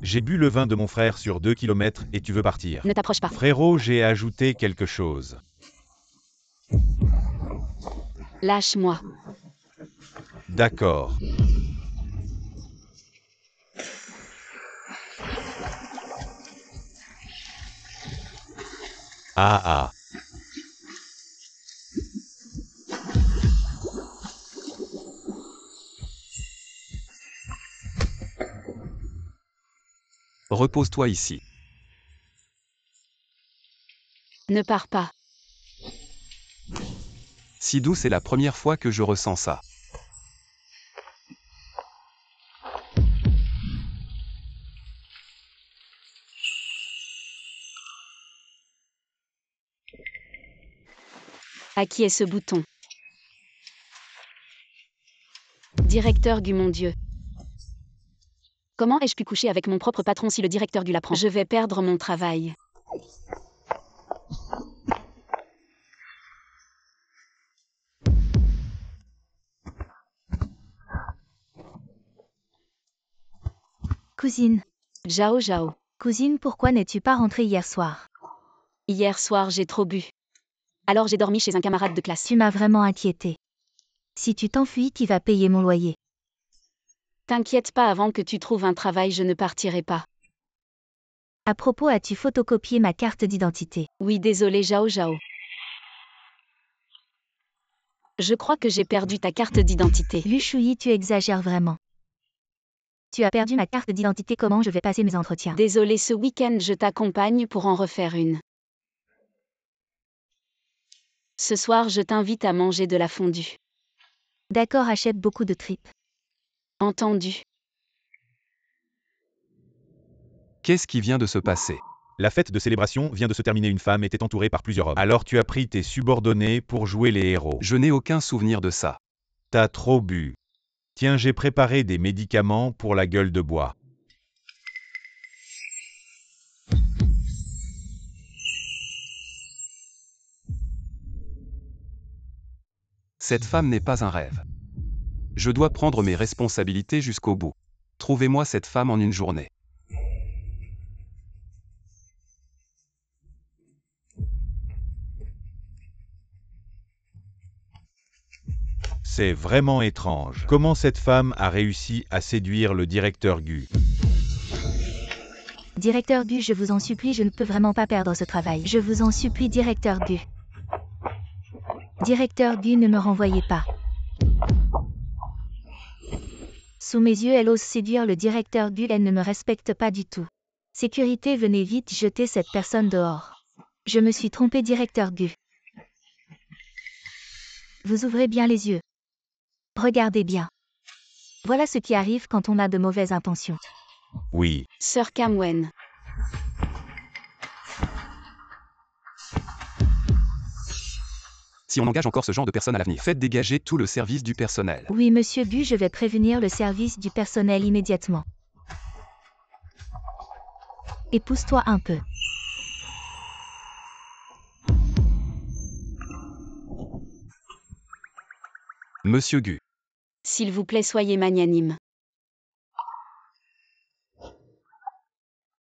J'ai bu le vin de mon frère sur 2 kilomètres et tu veux partir. Ne t'approche pas. Frérot, j'ai ajouté quelque chose. Lâche-moi. D'accord. Ah ah. Repose-toi ici. Ne pars pas. Sidou, c'est la première fois que je ressens ça. À qui est ce bouton? Directeur Gu, mon Dieu. Comment ai-je pu coucher avec mon propre patron si le directeur Gu l'apprend? Je vais perdre mon travail. Cousine. Jao Jao. Cousine, pourquoi n'es-tu pas rentrée hier soir? Hier soir, j'ai trop bu. Alors j'ai dormi chez un camarade de classe. Tu m'as vraiment inquiétée. Si tu t'enfuis, qui va payer mon loyer? T'inquiète pas, avant que tu trouves un travail, je ne partirai pas. À propos, as-tu photocopié ma carte d'identité? Oui, désolé Jao Jao. Je crois que j'ai perdu ta carte d'identité. Lu Shui, tu exagères vraiment. Tu as perdu ma carte d'identité, comment je vais passer mes entretiens? Désolé, ce week-end je t'accompagne pour en refaire une. Ce soir, je t'invite à manger de la fondue. D'accord, achète beaucoup de tripes. Entendu. Qu'est-ce qui vient de se passer? La fête de célébration vient de se terminer. Une femme était entourée par plusieurs hommes. Alors tu as pris tes subordonnés pour jouer les héros. Je n'ai aucun souvenir de ça. T'as trop bu. Tiens, j'ai préparé des médicaments pour la gueule de bois. Cette femme n'est pas un rêve. Je dois prendre mes responsabilités jusqu'au bout. Trouvez-moi cette femme en une journée. C'est vraiment étrange. Comment cette femme a réussi à séduire le directeur Gu? Directeur Gu, je vous en supplie, je ne peux vraiment pas perdre ce travail. Je vous en supplie, directeur Gu. Directeur Gu, ne me renvoyez pas. Sous mes yeux, elle ose séduire le directeur Gu, elle ne me respecte pas du tout. Sécurité, venez vite jeter cette personne dehors. Je me suis trompé, directeur Gu. Vous ouvrez bien les yeux. Regardez bien. Voilà ce qui arrive quand on a de mauvaises intentions. Oui. Sir Camwen. Si on engage encore ce genre de personnes à l'avenir, faites dégager tout le service du personnel. Oui, monsieur Gu, je vais prévenir le service du personnel immédiatement. Épouse-toi un peu. Monsieur Gu. S'il vous plaît, soyez magnanime.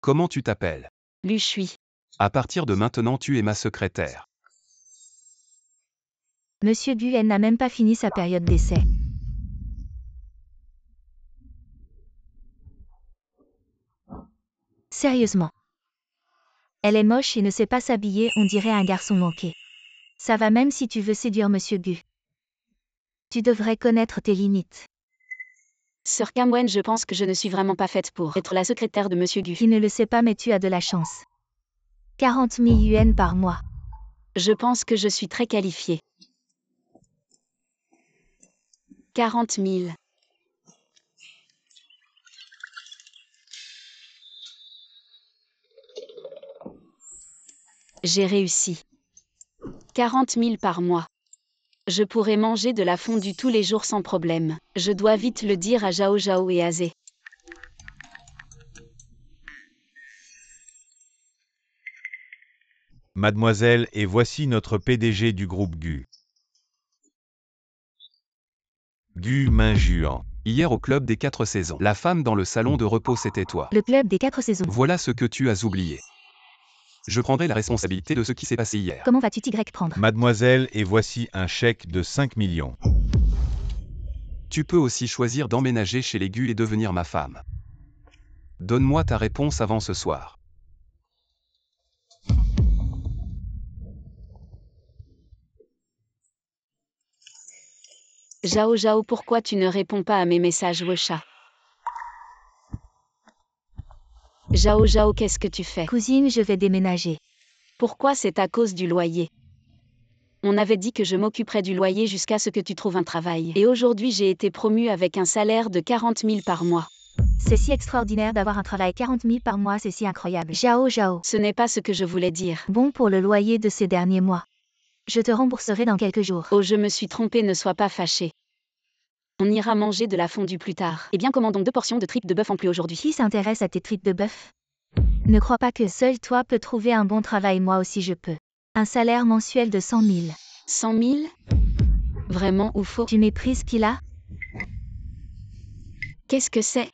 Comment tu t'appelles? Lu Shui. À partir de maintenant, tu es ma secrétaire. Monsieur Gu, elle n'a même pas fini sa période d'essai. Sérieusement. Elle est moche et ne sait pas s'habiller, on dirait un garçon manqué. Ça va même si tu veux séduire Monsieur Gu. Tu devrais connaître tes limites. Sir Camwen, je pense que je ne suis vraiment pas faite pour être la secrétaire de Monsieur Gu. Tu ne le sais pas, mais tu as de la chance. 40 000 yuan par mois. Je pense que je suis très qualifiée. 40 000. J'ai réussi. 40 000 par mois. Je pourrais manger de la fondue tous les jours sans problème. Je dois vite le dire à Jao Jao et Azé. Mademoiselle, et voici notre PDG du groupe Gu. Gu Minjuan. Hier au club des 4 saisons. La femme dans le salon de repos, c'était toi. Le club des 4 saisons. Voilà ce que tu as oublié. Je prendrai la responsabilité de ce qui s'est passé hier. Comment vas-tu prendre? Mademoiselle, et voici un chèque de 5 millions. Tu peux aussi choisir d'emménager chez les Gu et devenir ma femme. Donne-moi ta réponse avant ce soir. Zhao Zhao, pourquoi tu ne réponds pas à mes messages WeChat? Zhao Zhao, qu'est-ce que tu fais? Cousine, je vais déménager. Pourquoi? C'est à cause du loyer. On avait dit que je m'occuperais du loyer jusqu'à ce que tu trouves un travail. Et aujourd'hui j'ai été promue avec un salaire de 40 000 par mois. C'est si extraordinaire d'avoir un travail 40 000 par mois, c'est si incroyable. Zhao Zhao. Ce n'est pas ce que je voulais dire. Bon pour le loyer de ces derniers mois. Je te rembourserai dans quelques jours. Oh, je me suis trompée, ne sois pas fâchée. On ira manger de la fondue plus tard. Eh bien, commandons 2 portions de tripes de bœuf en plus aujourd'hui. Qui s'intéresse à tes tripes de bœuf? Ne crois pas que seul toi peux trouver un bon travail, moi aussi je peux. Un salaire mensuel de 100 000. 100 000? Vraiment ou faux? Tu méprises qu'il a? Qu'est-ce que c'est?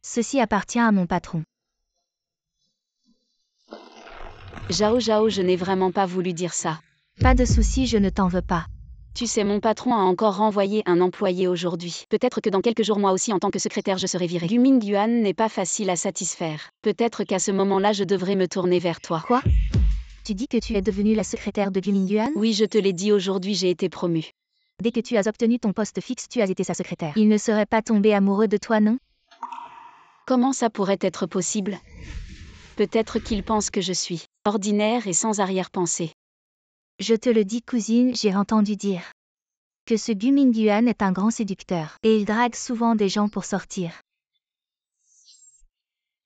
Ceci appartient à mon patron. Zhao Zhao, je n'ai vraiment pas voulu dire ça. Pas de souci, je ne t'en veux pas. Tu sais, mon patron a encore renvoyé un employé aujourd'hui. Peut-être que dans quelques jours, moi aussi, en tant que secrétaire, je serai virée. Gu Mingyuan n'est pas facile à satisfaire. Peut-être qu'à ce moment-là, je devrais me tourner vers toi. Quoi? Tu dis que tu es devenue la secrétaire de Gu Mingyuan? Oui, je te l'ai dit, aujourd'hui, j'ai été promue. Dès que tu as obtenu ton poste fixe, tu as été sa secrétaire. Il ne serait pas tombé amoureux de toi, non? Comment ça pourrait être possible? Peut-être qu'il pense que je suis ordinaire et sans arrière-pensée. Je te le dis, cousine, j'ai entendu dire que ce Gu Mingyuan est un grand séducteur, et il drague souvent des gens pour sortir.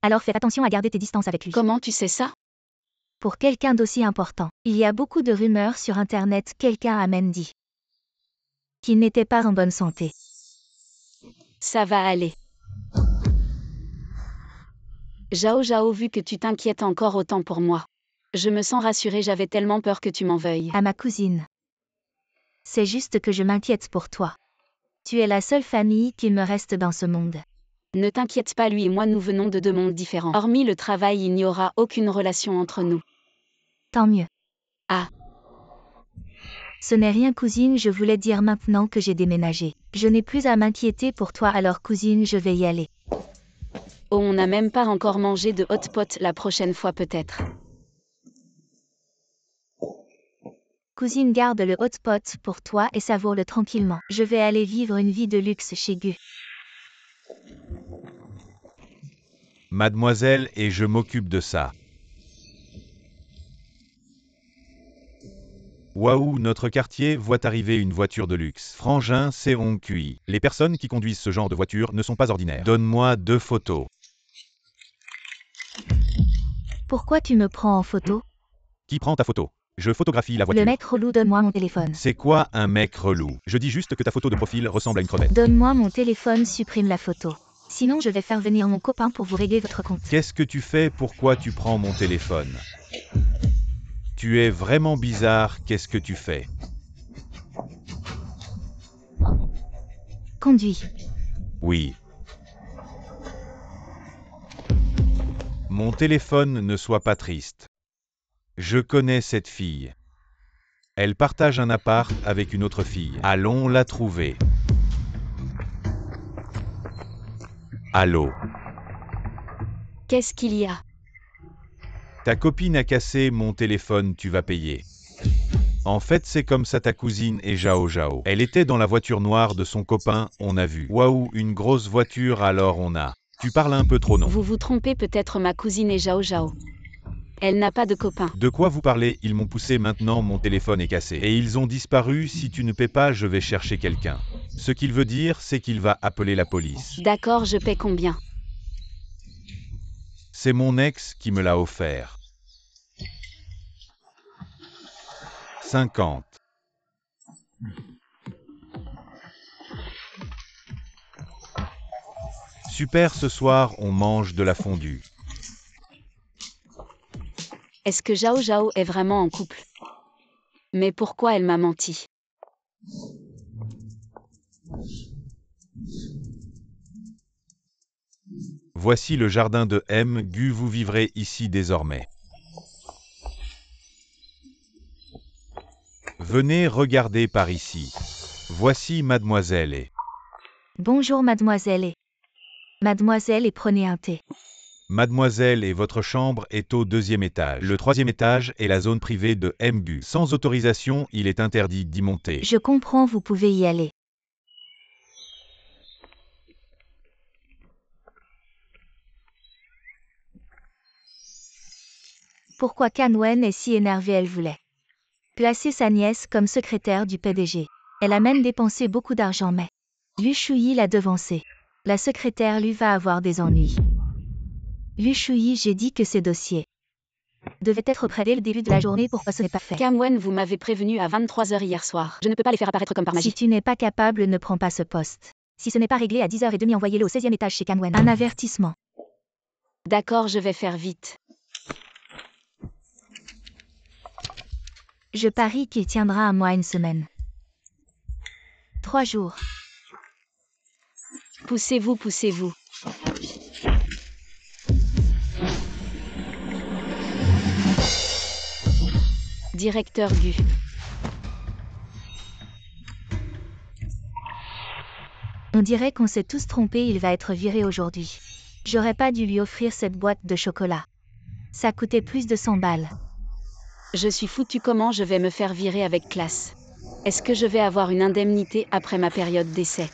Alors fais attention à garder tes distances avec lui. Comment tu sais ça? Pour quelqu'un d'aussi important, il y a beaucoup de rumeurs sur Internet, quelqu'un a même dit qu'il n'était pas en bonne santé. Ça va aller. Zhao Zhao, vu que tu t'inquiètes encore autant pour moi. Je me sens rassurée, j'avais tellement peur que tu m'en veuilles. À ma cousine. C'est juste que je m'inquiète pour toi. Tu es la seule famille qu'il me reste dans ce monde. Ne t'inquiète pas, lui et moi nous venons de 2 mondes différents. Hormis le travail, il n'y aura aucune relation entre nous. Tant mieux. Ah. Ce n'est rien, cousine, je voulais dire maintenant que j'ai déménagé. Je n'ai plus à m'inquiéter pour toi, alors cousine, je vais y aller. Oh, on n'a même pas encore mangé de hot pot, la prochaine fois peut-être. Cousine, garde le hot pot pour toi et savoure-le tranquillement. Je vais aller vivre une vie de luxe chez Gu. Mademoiselle, et je m'occupe de ça. Waouh, notre quartier voit arriver une voiture de luxe. Frangin, c'est on cuit. Les personnes qui conduisent ce genre de voiture ne sont pas ordinaires. Donne-moi 2 photos. Pourquoi tu me prends en photo? Qui prend ta photo? Je photographie la voiture. Le mec relou, donne-moi mon téléphone. C'est quoi un mec relou? Je dis juste que ta photo de profil ressemble à une crevette. Donne-moi mon téléphone, supprime la photo. Sinon je vais faire venir mon copain pour vous régler votre compte. Qu'est-ce que tu fais? Pourquoi tu prends mon téléphone? Tu es vraiment bizarre, qu'est-ce que tu fais? Conduis. Oui. Mon téléphone, ne sois pas triste. Je connais cette fille. Elle partage un appart avec une autre fille. Allons la trouver. Allô? Qu'est-ce qu'il y a? Ta copine a cassé mon téléphone, tu vas payer. En fait, c'est comme ça ta cousine et Zhao Zhao. Elle était dans la voiture noire de son copain, on a vu. Waouh, une grosse voiture, alors on a. Tu parles un peu trop, non? Vous vous trompez, peut-être ma cousine est Zhao Zhao. Elle n'a pas de copain. De quoi vous parlez? Ils m'ont poussé, maintenant mon téléphone est cassé. Et ils ont disparu, si tu ne paies pas, je vais chercher quelqu'un. Ce qu'il veut dire, c'est qu'il va appeler la police. D'accord, je paie combien? C'est mon ex qui me l'a offert. 50. Super, ce soir, on mange de la fondue. Est-ce que Zhao Zhao est vraiment en couple? Mais pourquoi elle m'a menti? Voici le jardin de M. Gu, vous vivrez ici désormais. Venez regarder par ici. Voici mademoiselle et... Bonjour mademoiselle et... Mademoiselle et prenez un thé. Mademoiselle et votre chambre est au 2e étage. Le 3e étage est la zone privée de M. Gu. Sans autorisation, il est interdit d'y monter. Je comprends, vous pouvez y aller. Pourquoi Kanwen est si énervée? Elle voulait placer sa nièce comme secrétaire du PDG. Elle a même dépensé beaucoup d'argent, mais Lu Shuyi l'a devancée. La secrétaire lui va avoir des ennuis. Lu Shuyi, j'ai dit que ces dossiers devaient être prêts dès le début de la journée, pourquoi ce n'est pas fait? Kamwen, vous m'avez prévenu à 23h hier soir. Je ne peux pas les faire apparaître comme par magie. Si tu n'es pas capable, ne prends pas ce poste. Si ce n'est pas réglé à 10h30, envoyez-le au 16e étage chez Kanwen. Un avertissement. D'accord, je vais faire vite. Je parie qu'il tiendra à moi une semaine. 3 jours. Poussez-vous, poussez-vous. Directeur Gu. On dirait qu'on s'est tous trompés, il va être viré aujourd'hui. J'aurais pas dû lui offrir cette boîte de chocolat. Ça coûtait plus de 100 balles. Je suis foutu, comment je vais me faire virer avec classe? Est-ce que je vais avoir une indemnité après ma période d'essai?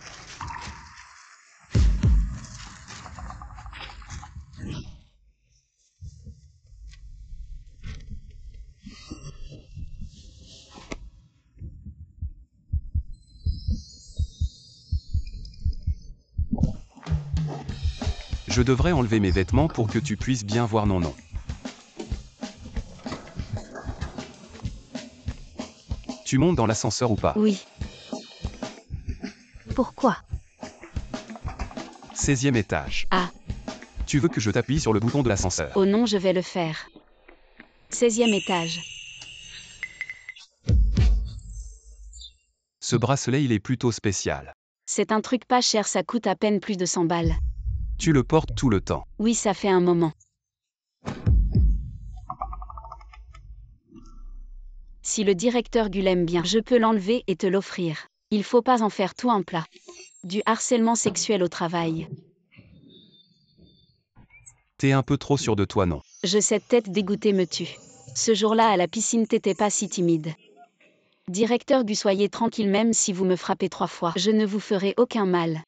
Je devrais enlever mes vêtements pour que tu puisses bien voir non. Tu montes dans l'ascenseur ou pas? Oui. Pourquoi? 16e étage. Ah. Tu veux que je t'appuie sur le bouton de l'ascenseur? Oh non, je vais le faire. 16e étage. Ce bracelet, il est plutôt spécial. C'est un truc pas cher, ça coûte à peine plus de 100 balles. Tu le portes tout le temps. Oui, ça fait un moment. Si le directeur Gu l'aime bien, je peux l'enlever et te l'offrir. Il faut pas en faire tout un plat. Du harcèlement sexuel au travail. T'es un peu trop sûr de toi, non? Cette tête dégoûtée me tue. Ce jour-là à la piscine, t'étais pas si timide. Directeur Gu, soyez tranquille, même si vous me frappez 3 fois. Je ne vous ferai aucun mal.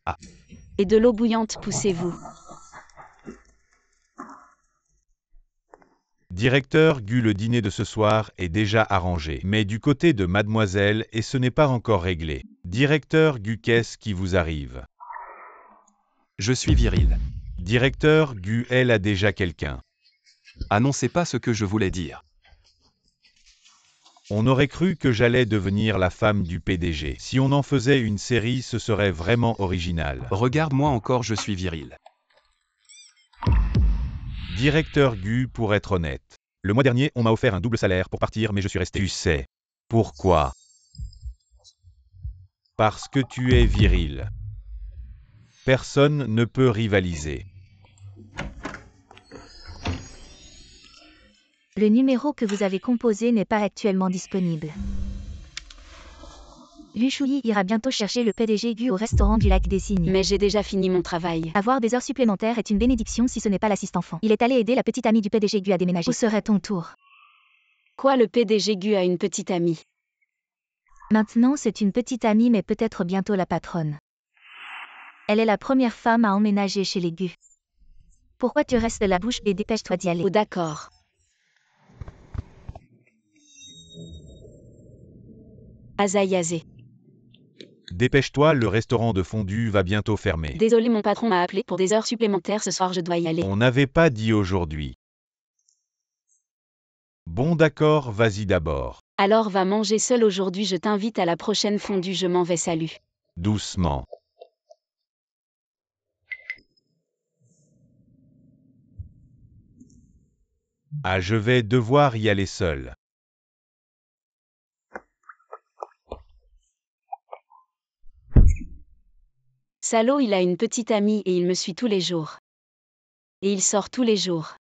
Ah. Et de l'eau bouillante, poussez-vous. Directeur Gu, le dîner de ce soir est déjà arrangé, mais du côté de mademoiselle et ce n'est pas encore réglé. Directeur Gu, qu'est-ce qui vous arrive? Je suis viril. Directeur Gu, elle a déjà quelqu'un. Ah non, c'est pas ce que je voulais dire. On aurait cru que j'allais devenir la femme du PDG. Si on en faisait une série, ce serait vraiment original. Regarde-moi encore, je suis viril. Directeur Gu, pour être honnête. Le mois dernier, on m'a offert un double salaire pour partir, mais je suis resté. Tu sais. Pourquoi? Parce que tu es viril. Personne ne peut rivaliser. Le numéro que vous avez composé n'est pas actuellement disponible. Lu Shuyi ira bientôt chercher le PDG Gu au restaurant du lac des Cygnes. Mais j'ai déjà fini mon travail. Avoir des heures supplémentaires est une bénédiction si ce n'est pas l'assistant-enfant. Il est allé aider la petite amie du PDG Gu à déménager. Où serait ton tour? Quoi, le PDG Gu a une petite amie? Maintenant c'est une petite amie, mais peut-être bientôt la patronne. Elle est la première femme à emménager chez les Gu. Pourquoi tu restes la bouche bée? Dépêche-toi d'y aller. Oh d'accord. Azayazé. Dépêche-toi, le restaurant de fondue va bientôt fermer. Désolé, mon patron m'a appelé pour des heures supplémentaires ce soir, je dois y aller. On n'avait pas dit aujourd'hui. Bon d'accord, vas-y d'abord. Alors va manger seul aujourd'hui, je t'invite à la prochaine fondue, je m'en vais, salut. Doucement. Ah, je vais devoir y aller seul. Salaud, il a une petite amie et il me suit tous les jours. Et il sort tous les jours.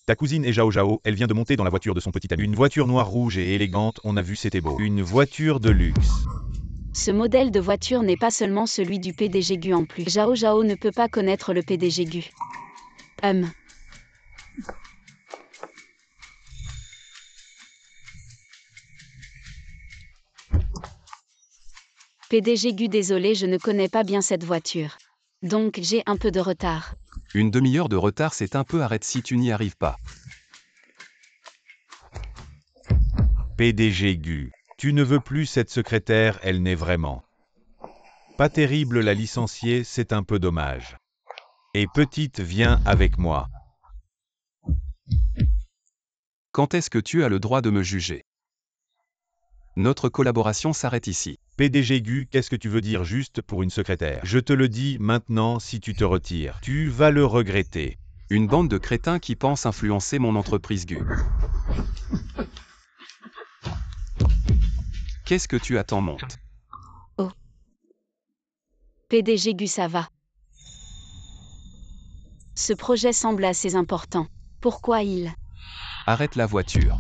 Ta cousine est Jao Jao, elle vient de monter dans la voiture de son petit ami. Une voiture noire rouge et élégante, on a vu, c'était beau. Une voiture de luxe. Ce modèle de voiture n'est pas seulement celui du PDG Gu en plus. Jao Jao ne peut pas connaître le PDG Gu. PDG Gu, désolé, je ne connais pas bien cette voiture. Donc j'ai un peu de retard. Une demi-heure de retard, c'est un peu, arrête si tu n'y arrives pas. PDG Gu. Tu ne veux plus cette secrétaire, elle n'est vraiment pas terrible, la licencier, c'est un peu dommage. Et petite, viens avec moi. Quand est-ce que tu as le droit de me juger? Notre collaboration s'arrête ici. PDG Gu, qu'est-ce que tu veux dire juste pour une secrétaire? Je te le dis maintenant, si tu te retires, tu vas le regretter. Une bande de crétins qui pensent influencer mon entreprise Gu. Qu'est-ce que tu attends, monte? Oh. PDG Gu, ça va. Ce projet semble assez important. Pourquoi il... Arrête la voiture.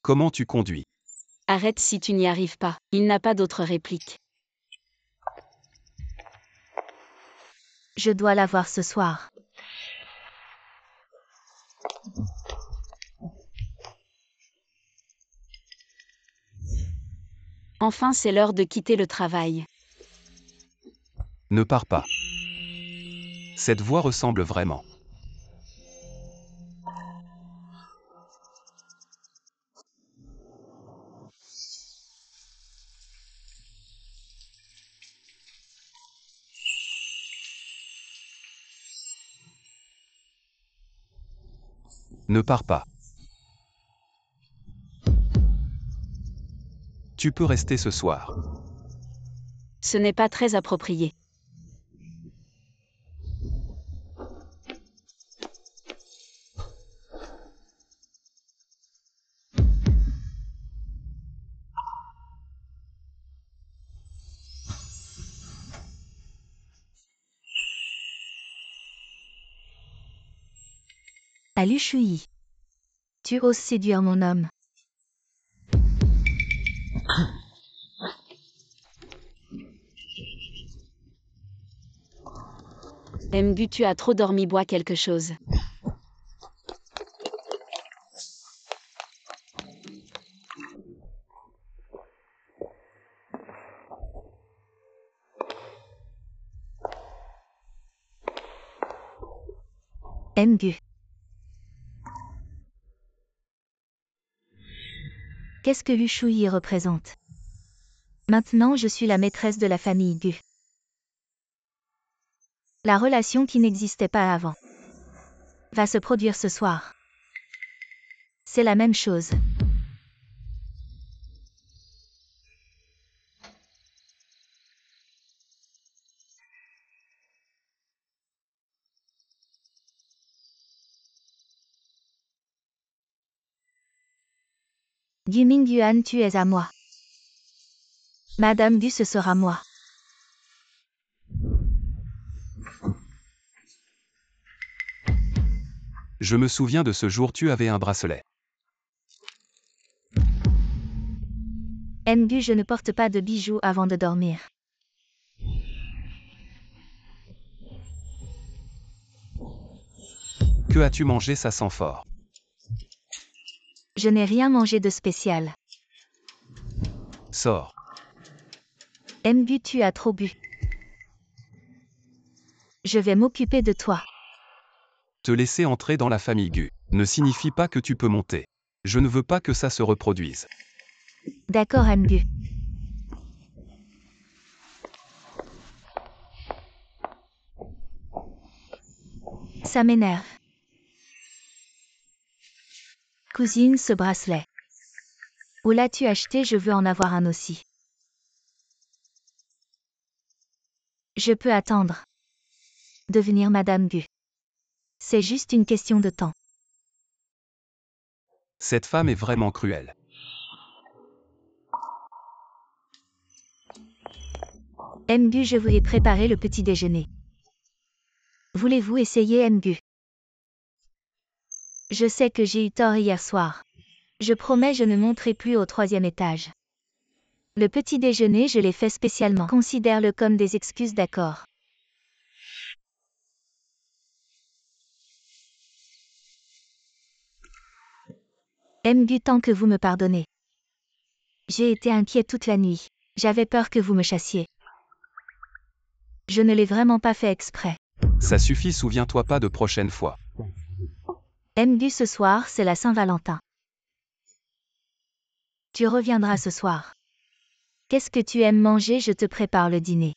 Comment tu conduis? Arrête si tu n'y arrives pas. Il n'a pas d'autre réplique. Je dois la voir ce soir. Enfin, c'est l'heure de quitter le travail. Ne pars pas. Cette voix ressemble vraiment. Ne pars pas. Tu peux rester ce soir. Ce n'est pas très approprié. À Lu Shuyi. Tu oses séduire mon homme. Gu, tu as trop dormi, bois quelque chose. Gu. Qu'est-ce que Lu Shuyi représente? Maintenant je suis la maîtresse de la famille Gu. La relation qui n'existait pas avant va se produire ce soir. C'est la même chose. Gu Mingyuan, tu es à moi. Madame Gu, ce sera moi. Je me souviens de ce jour, tu avais un bracelet. Gu, je ne porte pas de bijoux avant de dormir. Que as-tu mangé, ça sent fort? Je n'ai rien mangé de spécial. Sors. Gu, tu as trop bu. Je vais m'occuper de toi. Te laisser entrer dans la famille Gu ne signifie pas que tu peux monter. Je ne veux pas que ça se reproduise. D'accord, Gu. Ça m'énerve. Cousine, ce bracelet. Où l'as-tu acheté? Je veux en avoir un aussi. Je peux attendre. Devenir Madame Gu. C'est juste une question de temps. Cette femme est vraiment cruelle. Mgu, je vous ai préparé le petit déjeuner. Voulez-vous essayer Mgu? Je sais que j'ai eu tort hier soir. Je promets je ne monterai plus au 3e étage. Le petit déjeuner je l'ai fait spécialement. Considère-le comme des excuses, d'accord? Mgu, tant que vous me pardonnez. J'ai été inquiet toute la nuit. J'avais peur que vous me chassiez. Je ne l'ai vraiment pas fait exprès. Ça suffit, souviens-toi pas de prochaine fois. Mgu, ce soir c'est la Saint-Valentin. Tu reviendras ce soir. Qu'est-ce que tu aimes manger? Je te prépare le dîner.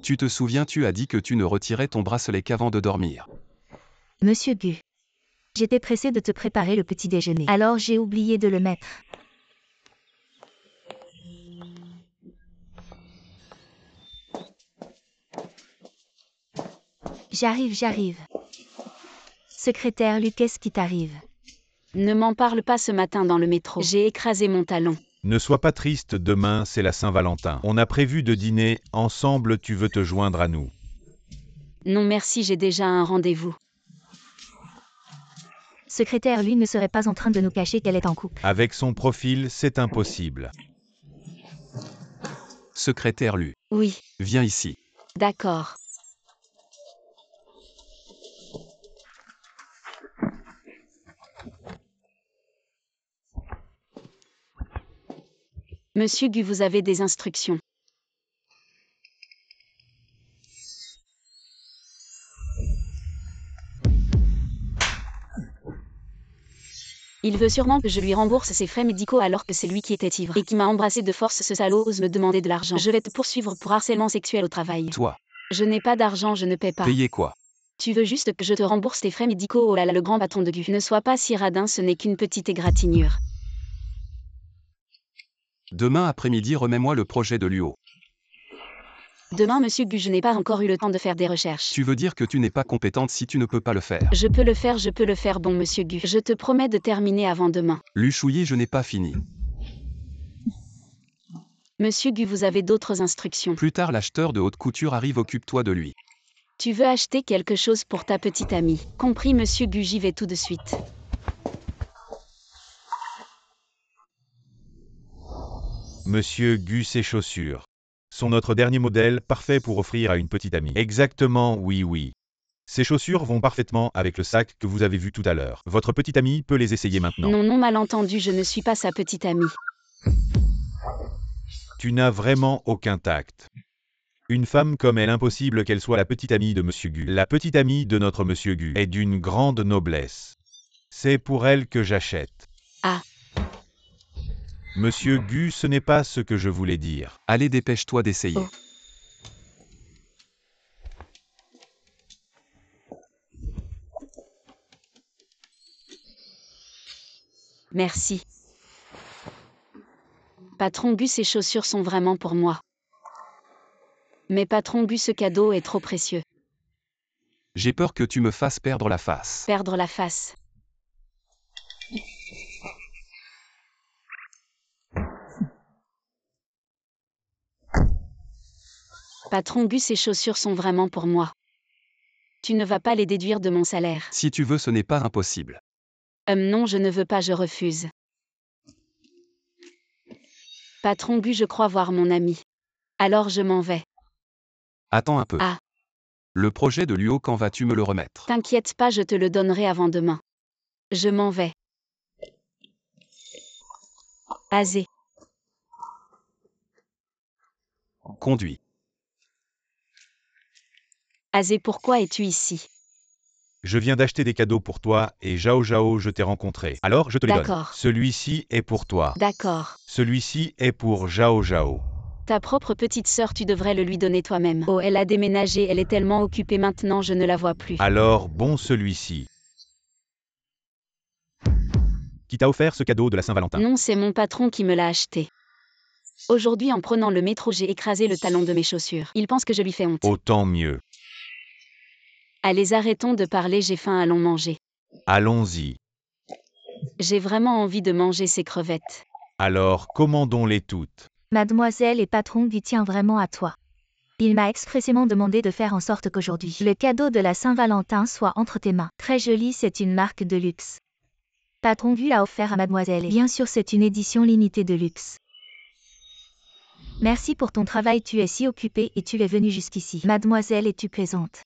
Tu te souviens, tu as dit que tu ne retirais ton bracelet qu'avant de dormir. Monsieur Gu. J'étais pressée de te préparer le petit déjeuner. Alors j'ai oublié de le mettre. J'arrive. Secrétaire Lu, qu'est-ce qui t'arrive? Ne m'en parle pas ce matin dans le métro. J'ai écrasé mon talon. Ne sois pas triste, demain c'est la Saint-Valentin. On a prévu de dîner ensemble, tu veux te joindre à nous. Non merci, j'ai déjà un rendez-vous. Secrétaire Lui ne serait pas en train de nous cacher qu'elle est en couple. Avec son profil, c'est impossible. Secrétaire Lu, Oui, viens ici. d'accord. Monsieur Gu, vous avez des instructions. Il veut sûrement que je lui rembourse ses frais médicaux alors que c'est lui qui était ivre et qui m'a embrassé de force. Ce salaud ose me demander de l'argent. Je vais te poursuivre pour harcèlement sexuel au travail. Toi, Je n'ai pas d'argent, je ne paie pas. payer quoi? Tu veux juste que je te rembourse tes frais médicaux? Oh là là, le grand bâton de Gu. Ne sois pas si radin, ce n'est qu'une petite égratignure. Demain après-midi, remets-moi le projet de Luo. Demain, monsieur Gu, je n'ai pas encore eu le temps de faire des recherches. Tu veux dire que tu n'es pas compétente si tu ne peux pas le faire? Je peux le faire, bon monsieur Gu. Je te promets de terminer avant demain. Lu Chouillet, je n'ai pas fini. Monsieur Gu, vous avez d'autres instructions. Plus tard, l'acheteur de haute couture arrive, occupe-toi de lui. Tu veux acheter quelque chose pour ta petite amie. Compris monsieur Gu, j'y vais tout de suite. Monsieur Gu, ses chaussures sont notre dernier modèle, parfait pour offrir à une petite amie. Exactement, oui. Ces chaussures vont parfaitement avec le sac que vous avez vu tout à l'heure. Votre petite amie peut les essayer maintenant. Non, malentendu, je ne suis pas sa petite amie. Tu n'as vraiment aucun tact. Une femme comme elle, impossible qu'elle soit la petite amie de Monsieur Gu. La petite amie de notre Monsieur Gu est d'une grande noblesse. C'est pour elle que j'achète. Ah. Monsieur Gu, ce n'est pas ce que je voulais dire. Allez, dépêche-toi d'essayer. Oh. Merci. Patron Gu, ces chaussures sont vraiment pour moi. Mais patron Gu, ce cadeau est trop précieux. J'ai peur que tu me fasses perdre la face. Perdre la face. Patron Gu, ces chaussures sont vraiment pour moi. Tu ne vas pas les déduire de mon salaire. Si tu veux, ce n'est pas impossible. Non, je ne veux pas, je refuse. Patron Gu, je crois voir mon ami. Alors je m'en vais. Attends un peu. Ah. Le projet de Luo, quand vas-tu me le remettre? T'inquiète pas, je te le donnerai avant demain. Je m'en vais. Azé. Conduis. Azé, pourquoi es-tu ici? Je viens d'acheter des cadeaux pour toi et Zhao Zhao, je t'ai rencontré. Alors je te les donne. D'accord. Celui-ci est pour toi. D'accord. Celui-ci est pour Zhao Zhao. Ta propre petite sœur, tu devrais le lui donner toi-même. Oh, elle a déménagé, elle est tellement occupée maintenant, je ne la vois plus. Alors bon, celui-ci. Qui t'a offert ce cadeau de la Saint-Valentin? Non, c'est mon patron qui me l'a acheté. Aujourd'hui, en prenant le métro, j'ai écrasé le talon de mes chaussures. Il pense que je lui fais honte. Autant mieux. Allez, arrêtons de parler, j'ai faim, allons manger. Allons-y. J'ai vraiment envie de manger ces crevettes. Alors, commandons-les toutes. Mademoiselle et patron lui tient vraiment à toi. Il m'a expressément demandé de faire en sorte qu'aujourd'hui, le cadeau de la Saint-Valentin soit entre tes mains. Très joli, c'est une marque de luxe. Patron lui a offert à mademoiselle et bien sûr c'est une édition limitée de luxe. Merci pour ton travail, tu es si occupée et tu es venue jusqu'ici. Mademoiselle, es-tu plaisante?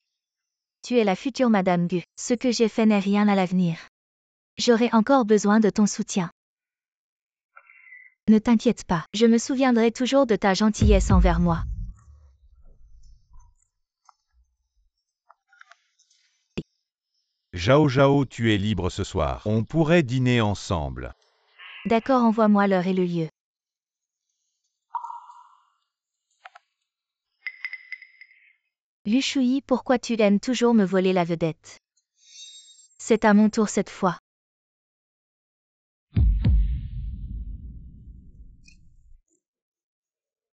Tu es la future Madame Gu. Ce que j'ai fait n'est rien à l'avenir. J'aurai encore besoin de ton soutien. Ne t'inquiète pas, je me souviendrai toujours de ta gentillesse envers moi. Zhao Zhao, tu es libre ce soir. On pourrait dîner ensemble. D'accord, envoie-moi l'heure et le lieu. Lu Shui, pourquoi tu aimes toujours me voler la vedette? C'est à mon tour cette fois.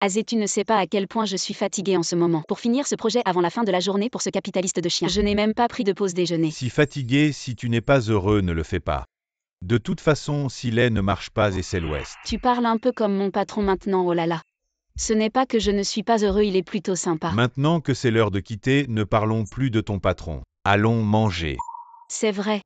Azé, tu ne sais pas à quel point je suis fatiguée en ce moment. Pour finir ce projet avant la fin de la journée pour ce capitaliste de chien. Je n'ai même pas pris de pause déjeuner. Si fatigué, si tu n'es pas heureux, ne le fais pas. De toute façon, si lait ne marche pas et c'est l'Ouest. Tu parles un peu comme mon patron maintenant, oh là là. Ce n'est pas que je ne suis pas heureux, il est plutôt sympa. Maintenant que c'est l'heure de quitter, ne parlons plus de ton patron. Allons manger. C'est vrai.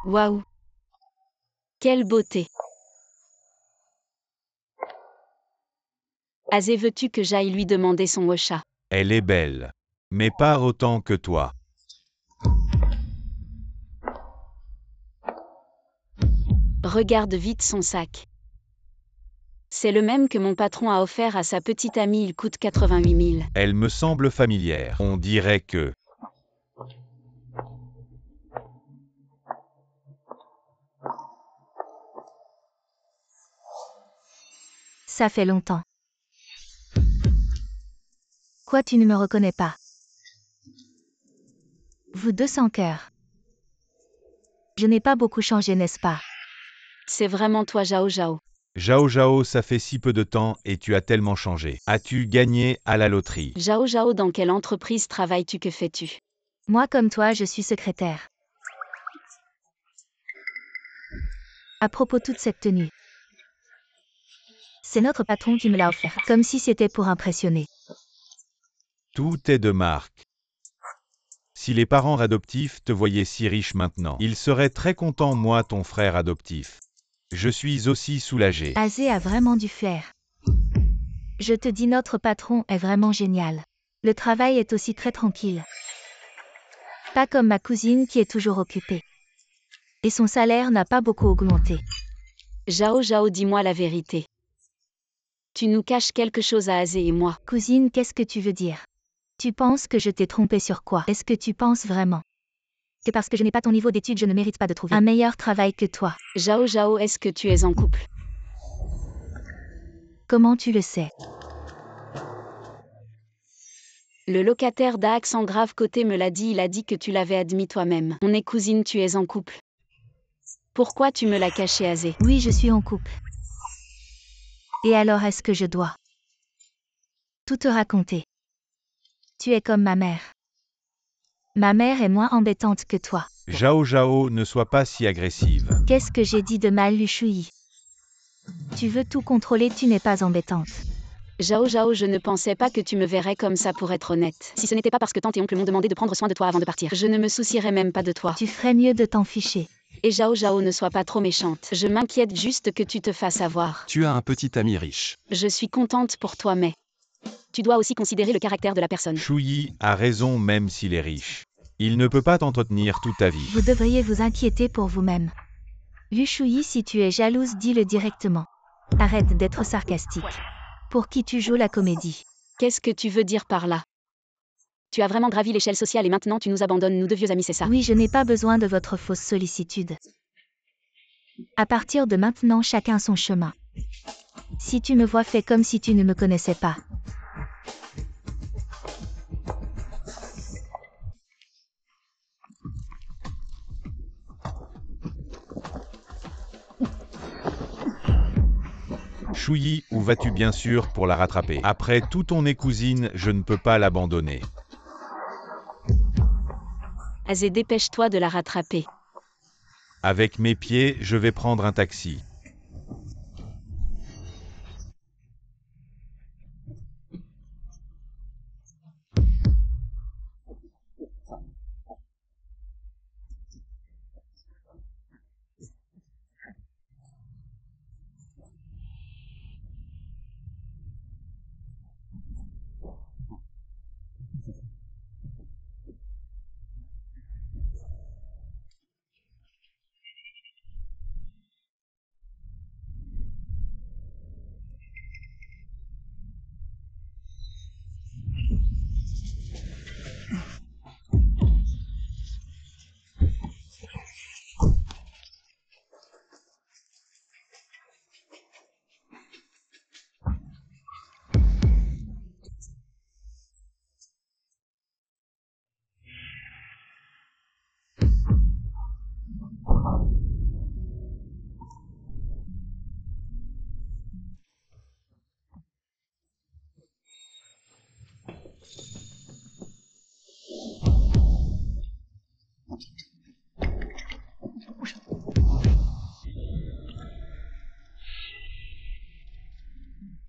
Waouh! Quelle beauté! Azé, veux-tu que j'aille lui demander son ocha? Elle est belle. Mais pas autant que toi. Regarde vite son sac. C'est le même que mon patron a offert à sa petite amie, il coûte 88 000. Elle me semble familière. On dirait que... Ça fait longtemps. Quoi, tu ne me reconnais pas? Vous 200 cœurs. Je n'ai pas beaucoup changé, n'est-ce pas? C'est vraiment toi, Zhao Zhao. Zhao Zhao, ça fait si peu de temps et tu as tellement changé. As-tu gagné à la loterie? Zhao Zhao, dans quelle entreprise travailles-tu, que fais-tu? Moi comme toi, je suis secrétaire. À propos de toute cette tenue. C'est notre patron qui me l'a offert, comme si c'était pour impressionner. Tout est de marque. Si les parents adoptifs te voyaient si riche maintenant, ils seraient très contents, moi, ton frère adoptif. Je suis aussi soulagé. Azé a vraiment du flair. Je te dis, notre patron est vraiment génial. Le travail est aussi très tranquille. Pas comme ma cousine qui est toujours occupée. Et son salaire n'a pas beaucoup augmenté. Zhao Zhao, dis-moi la vérité. Tu nous caches quelque chose à Azé et moi. Cousine, qu'est-ce que tu veux dire? Tu penses que je t'ai trompé sur quoi? Est-ce que tu penses vraiment que parce que je n'ai pas ton niveau d'études, je ne mérite pas de trouver un meilleur travail que toi? Zhao Zhao, est-ce que tu es en couple? Comment tu le sais? Le locataire d'Accent grave côté me l'a dit, il a dit que tu l'avais admis toi-même. On est cousine, tu es en couple. Pourquoi tu me l'as caché, Azé? Oui, je suis en couple. Et alors est-ce que je dois tout te raconter? Tu es comme ma mère. Ma mère est moins embêtante que toi. Zhao Zhao, ne sois pas si agressive. Qu'est-ce que j'ai dit de mal, Lu Shui? Tu veux tout contrôler, tu n'es pas embêtante. Zhao Zhao, je ne pensais pas que tu me verrais comme ça, pour être honnête. Si ce n'était pas parce que tante et oncle m'ont demandé de prendre soin de toi avant de partir, je ne me soucierais même pas de toi. Tu ferais mieux de t'en ficher. Et Zhao Zhao, ne sois pas trop méchante. Je m'inquiète juste que tu te fasses avoir. Tu as un petit ami riche. Je suis contente pour toi, mais tu dois aussi considérer le caractère de la personne. Shui a raison, même s'il est riche. Il ne peut pas t'entretenir toute ta vie. Vous devriez vous inquiéter pour vous-même. Lu Shui, si tu es jalouse, dis-le directement. Arrête d'être sarcastique. Pour qui tu joues la comédie? Qu'est-ce que tu veux dire par là? Tu as vraiment gravi l'échelle sociale et maintenant tu nous abandonnes, nous deux vieux amis, c'est ça? Oui, je n'ai pas besoin de votre fausse sollicitude. À partir de maintenant, chacun son chemin. Si tu me vois, fais comme si tu ne me connaissais pas. Chouyi, où vas-tu bien sûr pour la rattraper? Après tout on est cousine, je ne peux pas l'abandonner. Azé, dépêche-toi de la rattraper. Avec mes pieds, je vais prendre un taxi.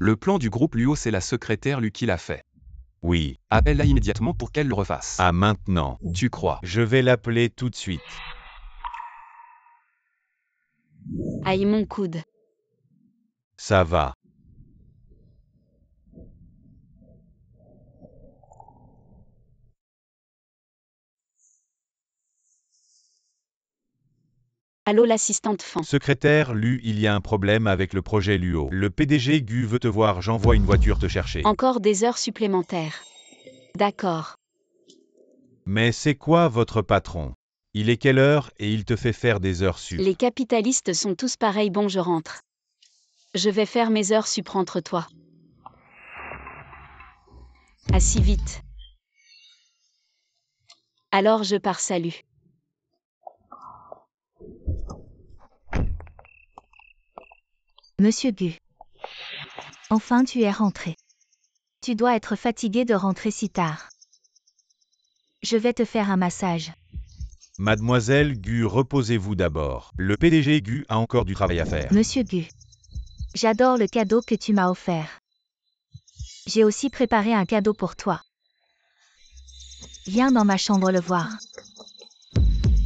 Le plan du groupe Luo, c'est la secrétaire Lu qui l'a fait. Oui. Appelle-la immédiatement pour qu'elle le refasse. Ah maintenant. Tu crois? Je vais l'appeler tout de suite. Aïe mon coude. Ça va. Allô l'assistante fan. Secrétaire Lu, il y a un problème avec le projet Luo. Le PDG Gu veut te voir, j'envoie une voiture te chercher. Encore des heures supplémentaires. D'accord. Mais c'est quoi votre patron? Il est quelle heure et il te fait faire des heures sup? Les capitalistes sont tous pareils, bon je rentre. Je vais faire mes heures sup, rentre-toi. À si vite. Alors je pars, salut. Monsieur Gu. Enfin tu es rentré. Tu dois être fatigué de rentrer si tard. Je vais te faire un massage. Mademoiselle Gu, reposez-vous d'abord. Le PDG Gu a encore du travail à faire. Monsieur Gu. J'adore le cadeau que tu m'as offert. J'ai aussi préparé un cadeau pour toi. Viens dans ma chambre le voir.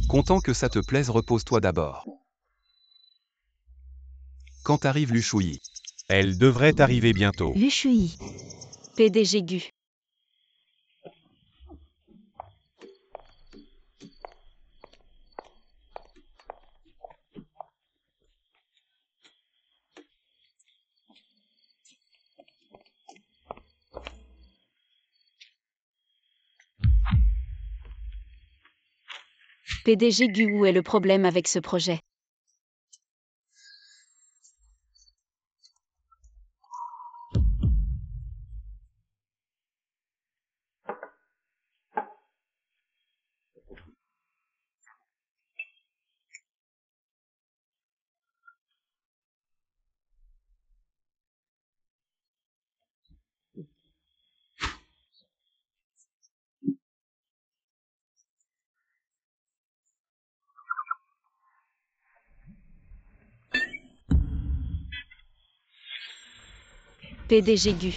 Content que ça te plaise, repose-toi d'abord. Quand arrive Lu Chouyi? Elle devrait arriver bientôt. Lu Shui. PDG Gu. PDG Gu, où est le problème avec ce projet? PDG Gu.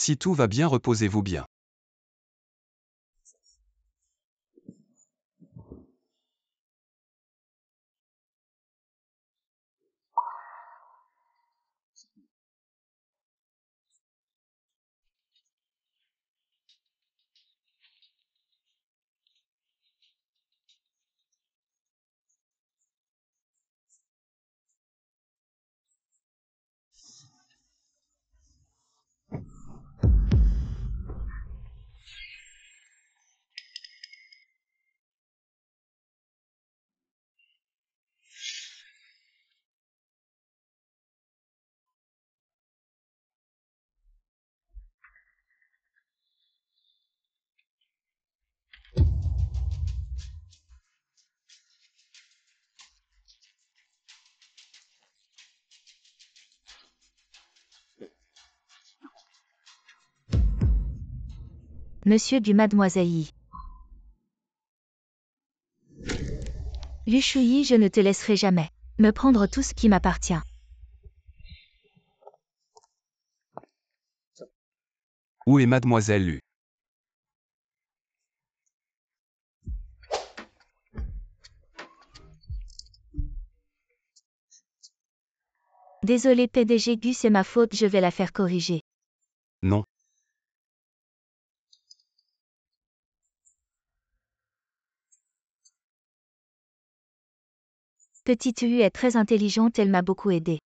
Si tout va bien, reposez-vous bien. Monsieur du Mademoiselle Yi. Lu Shuyi, je ne te laisserai jamais me prendre tout ce qui m'appartient. Où est Mademoiselle Lu? Désolé PDG Gu, c'est ma faute, je vais la faire corriger. Non. Petite Hu est très intelligente, elle m'a beaucoup aidé.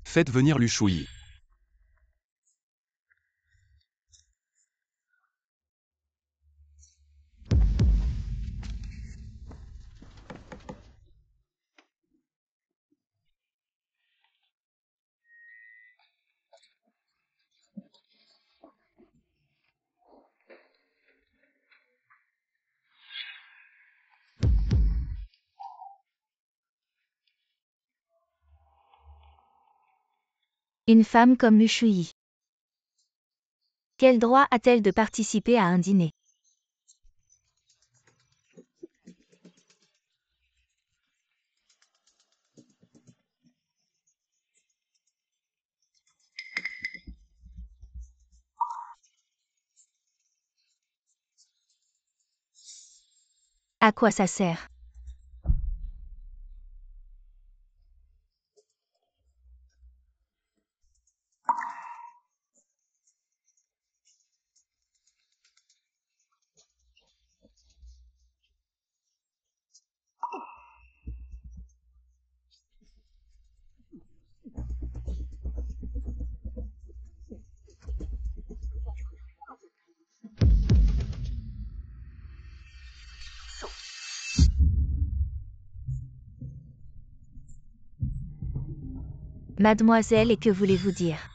Faites venir Lu Shuyi. Une femme comme Lu Shuyi. Quel droit a-t-elle de participer à un dîner? À quoi ça sert? Mademoiselle, et que voulez-vous dire?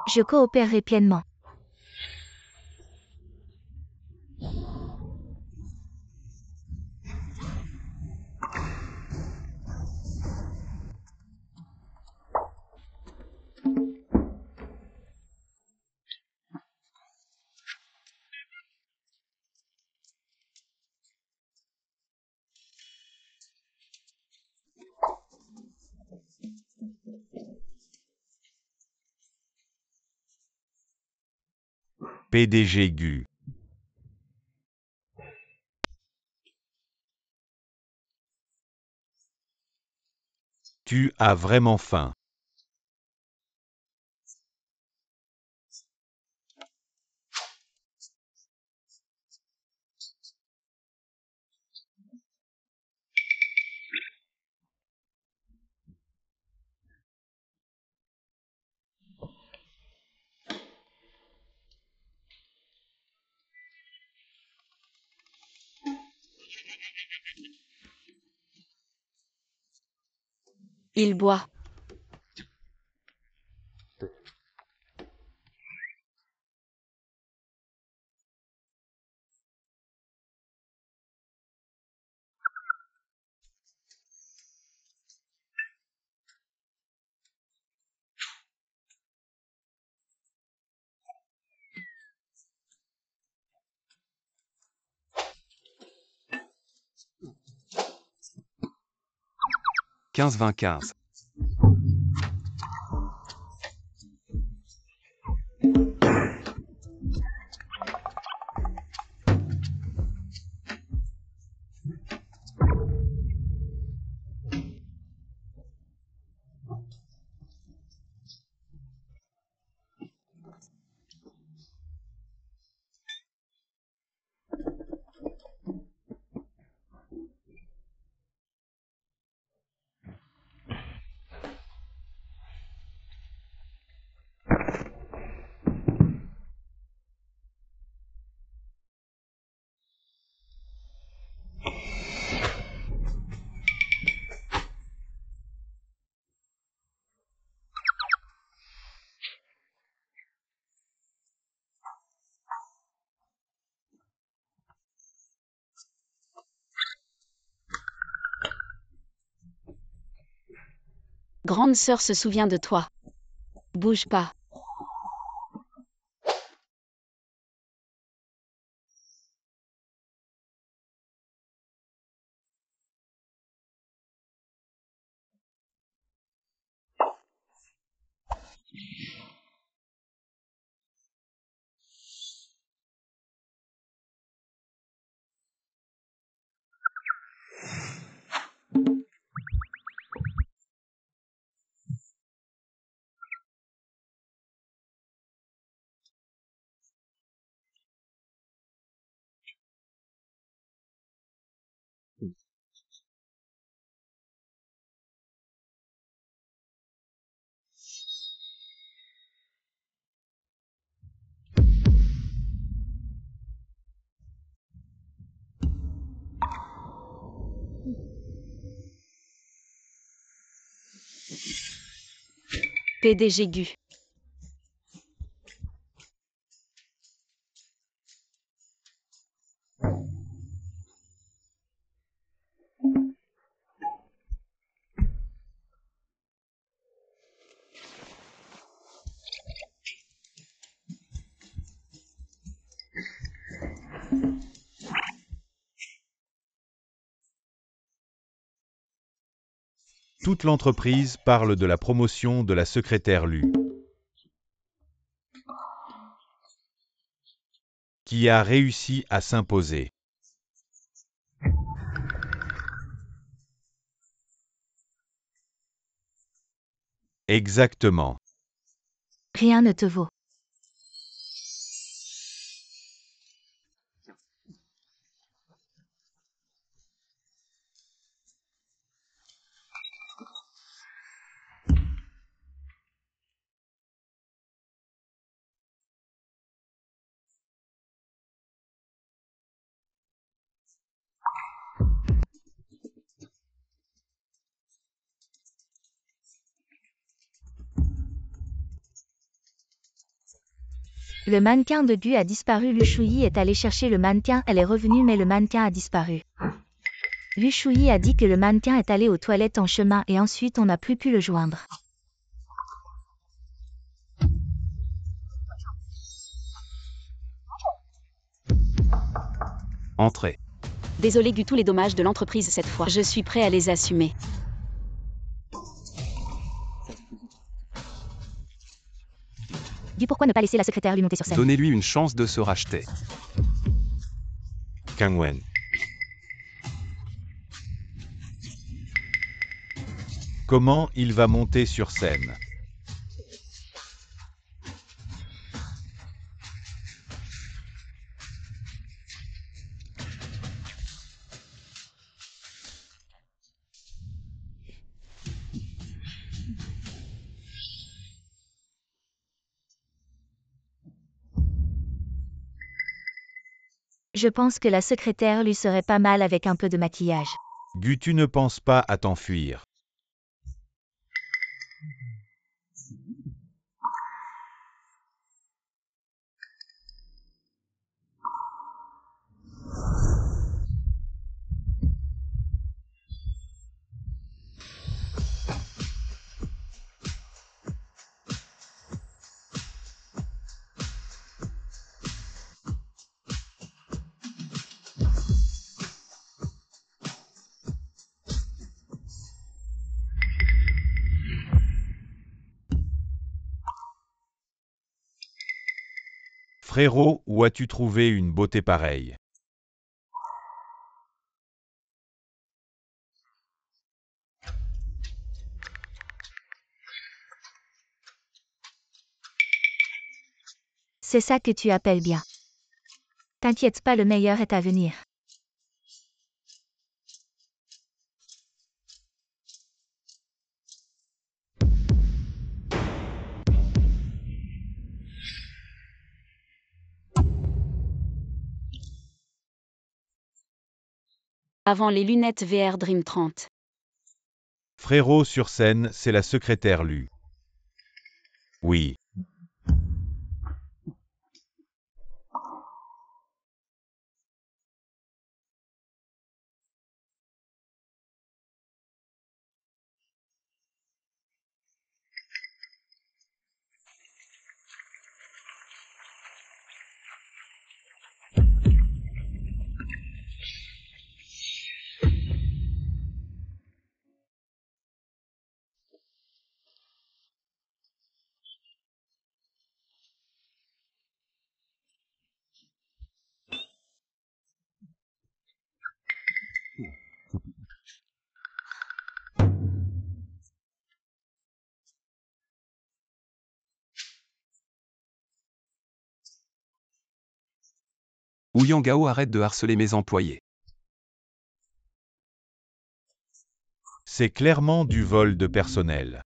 Je coopérerai pleinement. PDG Gu. Tu as vraiment faim. Il boit. Quinze 20 15. Grande sœur se souvient de toi. Bouge pas. PDG Gu. Toute l'entreprise parle de la promotion de la secrétaire Lu, qui a réussi à s'imposer. Exactement. Rien ne te vaut. Le mannequin de Gu a disparu. Lu Shuyi est allé chercher le mannequin, elle est revenue mais le mannequin a disparu. Lu Shuyi a dit que le mannequin est allé aux toilettes en chemin et ensuite on n'a plus pu le joindre. Entrez. Désolé Gu, tous les dommages de l'entreprise cette fois. Je suis prêt à les assumer. Gu, pourquoi ne pas laisser la secrétaire lui monter sur scène? Donnez-lui une chance de se racheter. Kangwen. Comment il va monter sur scène? Je pense que la secrétaire lui serait pas mal avec un peu de maquillage. Gu, tu ne penses pas à t'enfuir. Frérot, où as-tu trouvé une beauté pareille? C'est ça que tu appelles bien. T'inquiète pas, le meilleur est à venir. Avant les lunettes VR Dream 30. Frérot sur scène, c'est la secrétaire Lu. Oui. Ouyangao, arrête de harceler mes employés. C'est clairement du vol de personnel.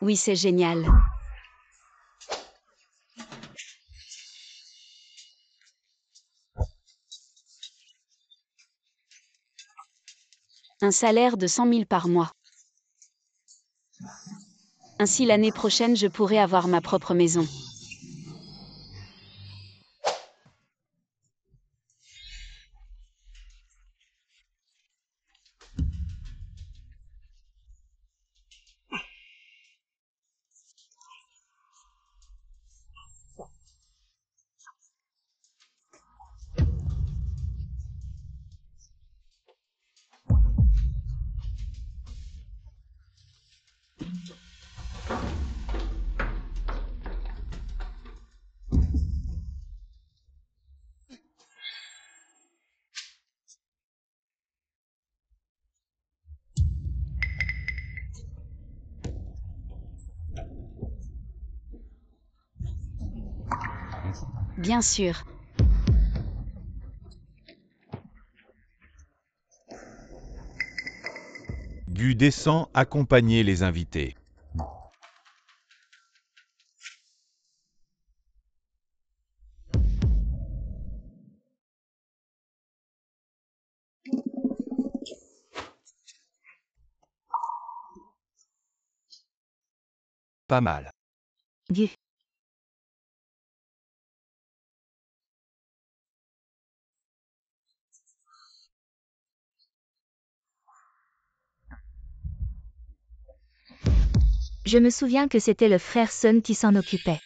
Oui, c'est génial. Un salaire de 100 000 par mois. Ainsi l'année prochaine je pourrai avoir ma propre maison. Bien sûr. Gu descend accompagner les invités. Pas mal. Gu. Je me souviens que c'était le frère Sun qui s'en occupait.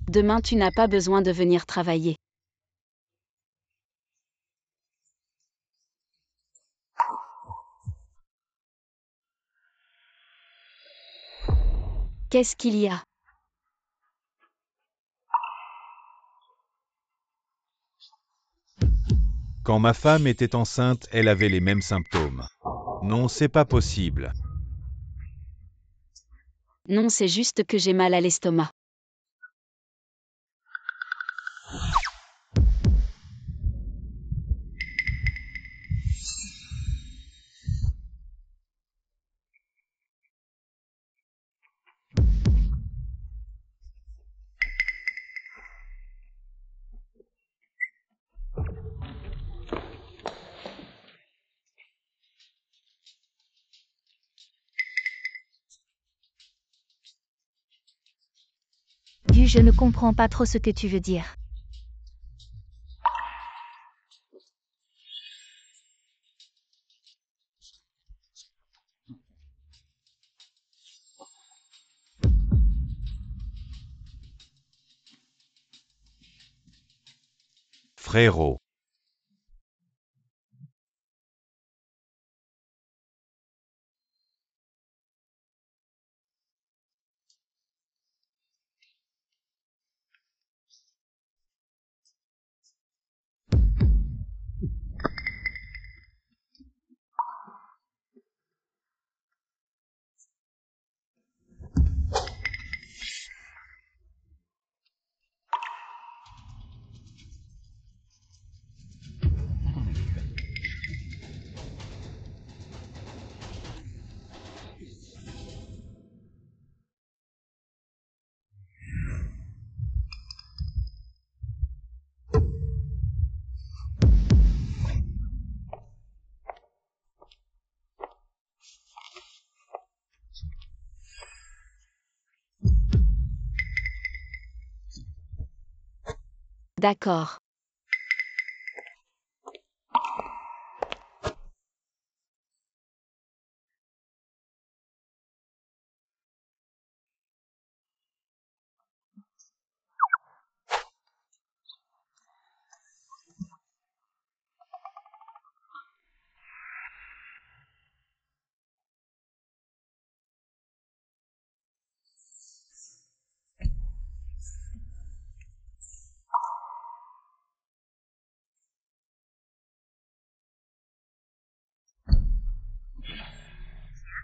Demain tu n'as pas besoin de venir travailler. Qu'est-ce qu'il y a? Quand ma femme était enceinte, elle avait les mêmes symptômes. Non, c'est pas possible. Non, c'est juste que j'ai mal à l'estomac. Je ne comprends pas trop ce que tu veux dire. Frérot. D'accord.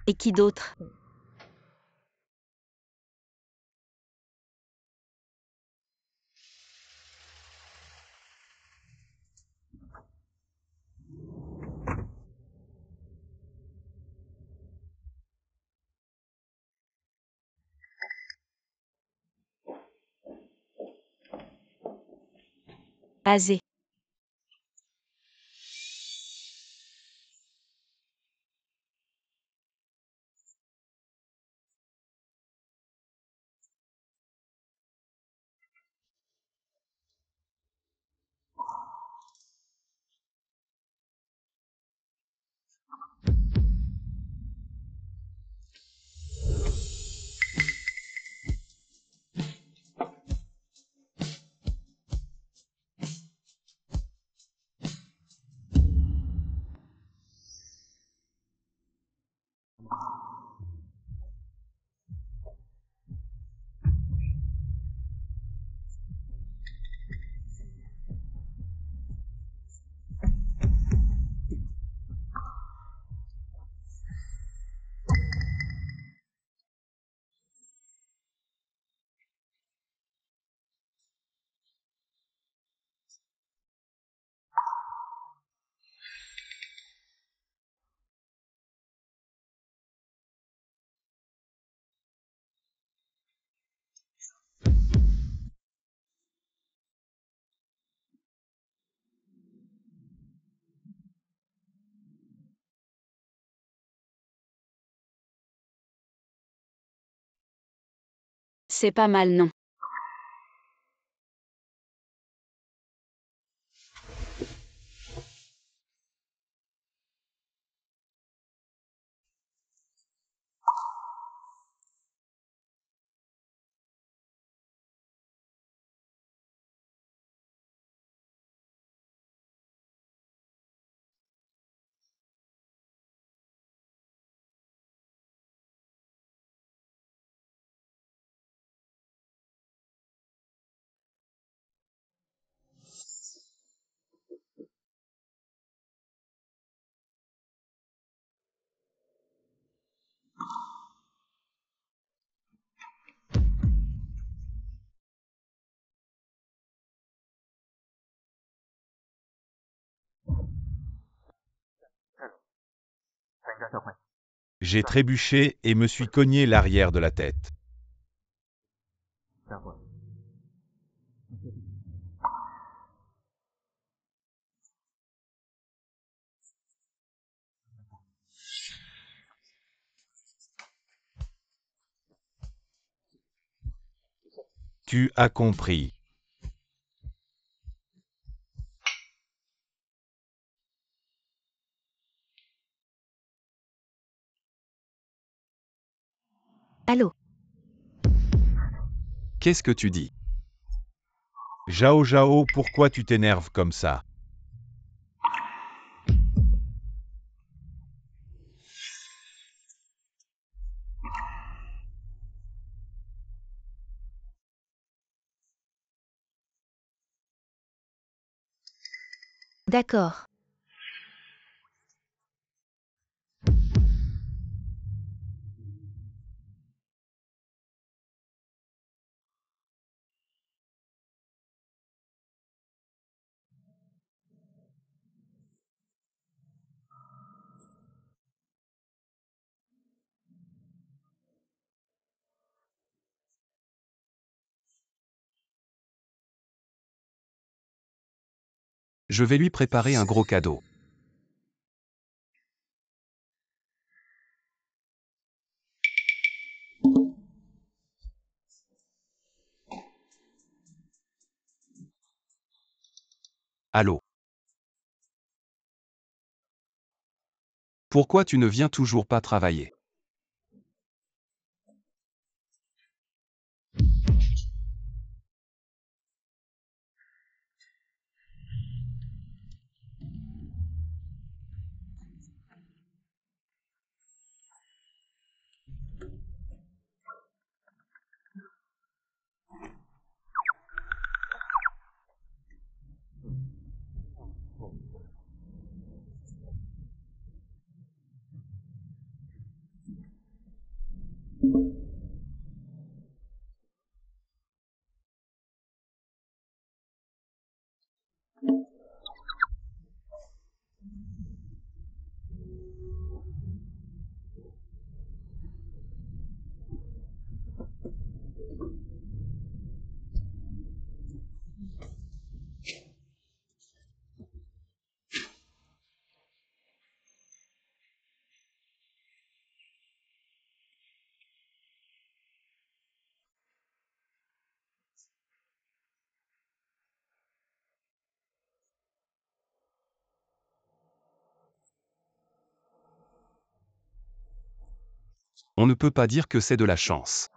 Et qui d'autre? Azé. C'est pas mal, non? J'ai trébuché et me suis cogné l'arrière de la tête. Tu as compris. Allô? Qu'est-ce que tu dis? Jao Jao, pourquoi tu t'énerves comme ça? D'accord. Je vais lui préparer un gros cadeau. Allô? Pourquoi tu ne viens toujours pas travailler? On ne peut pas dire que c'est de la chance.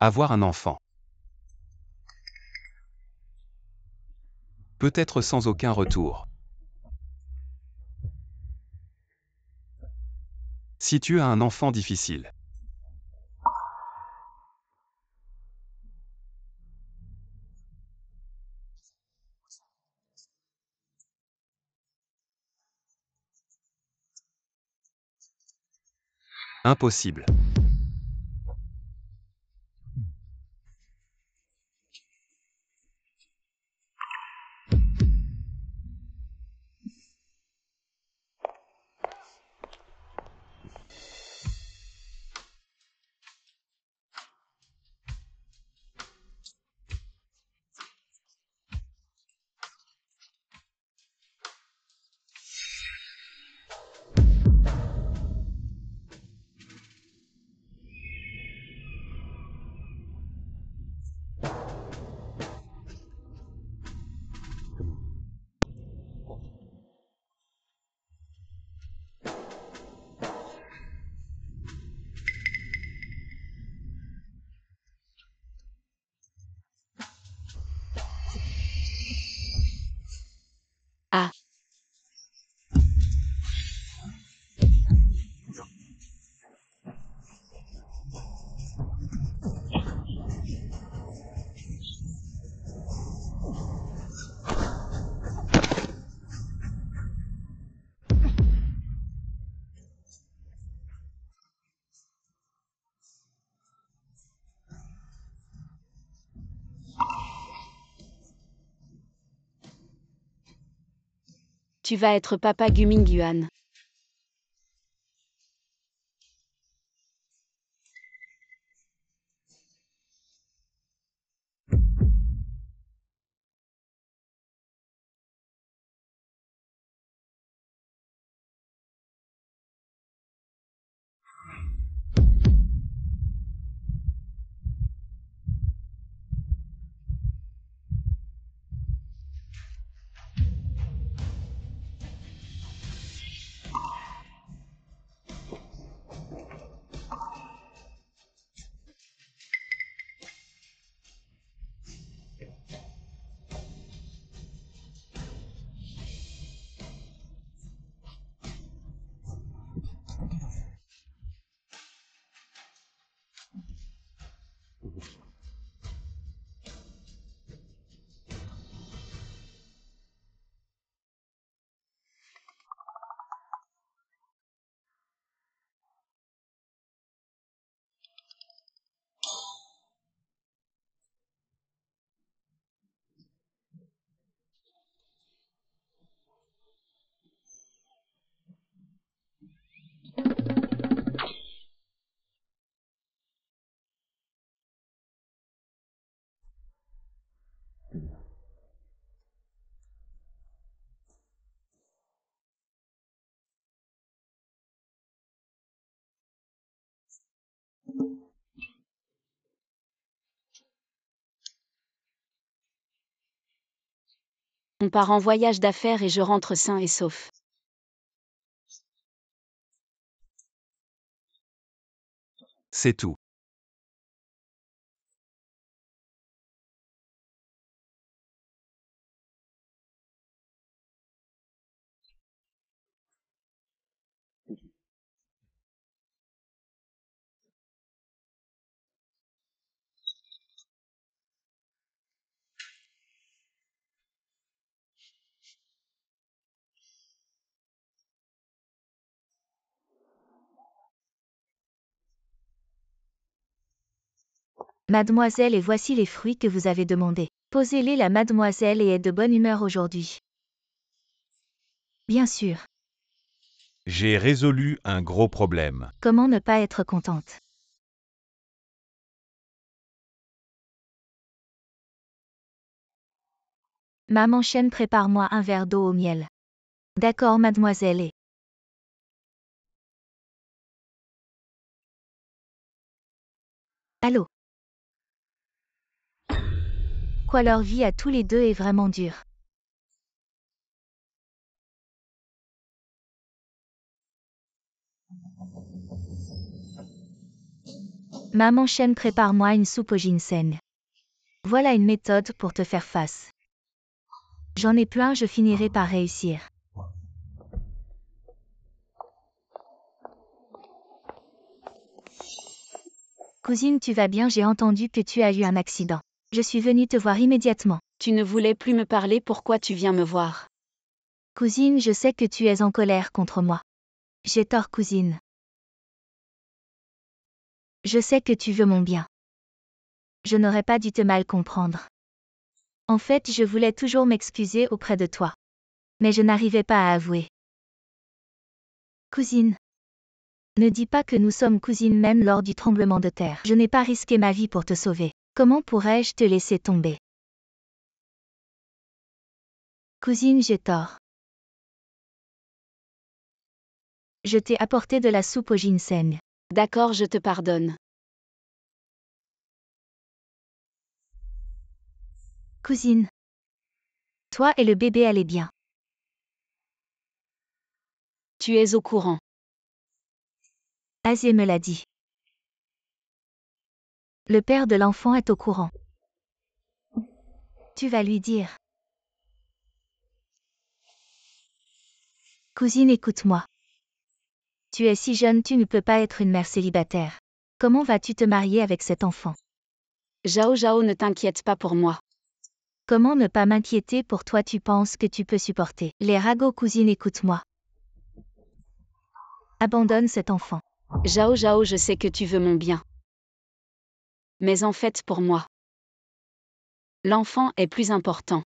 Avoir un enfant. Peut-être sans aucun retour. Si tu as un enfant difficile. Impossible. Ah, tu vas être papa Gumingyuan. On part en voyage d'affaires et je rentre sain et sauf. C'est tout. Mademoiselle, et voici les fruits que vous avez demandés. Posez-les, la mademoiselle est de bonne humeur aujourd'hui. Bien sûr. J'ai résolu un gros problème. Comment ne pas être contente? Maman Chen, prépare-moi un verre d'eau au miel. D'accord, mademoiselle. Et allô? Quoi, leur vie à tous les deux est vraiment dure. Maman Chen, prépare-moi une soupe au ginseng. Voilà une méthode pour te faire face. J'en ai plein, je finirai par réussir. Cousine, tu vas bien? J'ai entendu que tu as eu un accident. Je suis venue te voir immédiatement. Tu ne voulais plus me parler, pourquoi tu viens me voir? Cousine, je sais que tu es en colère contre moi. J'ai tort, cousine. Je sais que tu veux mon bien. Je n'aurais pas dû te mal comprendre. En fait, je voulais toujours m'excuser auprès de toi. Mais je n'arrivais pas à avouer. Cousine. Ne dis pas que nous sommes cousines même lors du tremblement de terre. Je n'ai pas risqué ma vie pour te sauver. Comment pourrais-je te laisser tomber? Cousine, j'ai tort. Je t'ai apporté de la soupe au ginseng. D'accord, je te pardonne. Cousine. Toi et le bébé allez bien. Tu es au courant. Azé me l'a dit. Le père de l'enfant est au courant. Tu vas lui dire. Cousine, écoute-moi. Tu es si jeune, tu ne peux pas être une mère célibataire. Comment vas-tu te marier avec cet enfant? Zhao Zhao, ne t'inquiète pas pour moi. Comment ne pas m'inquiéter pour toi? Tu penses que tu peux supporter les ragots? Cousine, écoute-moi. Abandonne cet enfant. Zhao Zhao, je sais que tu veux mon bien. Mais en fait pour moi, l'enfant est plus important.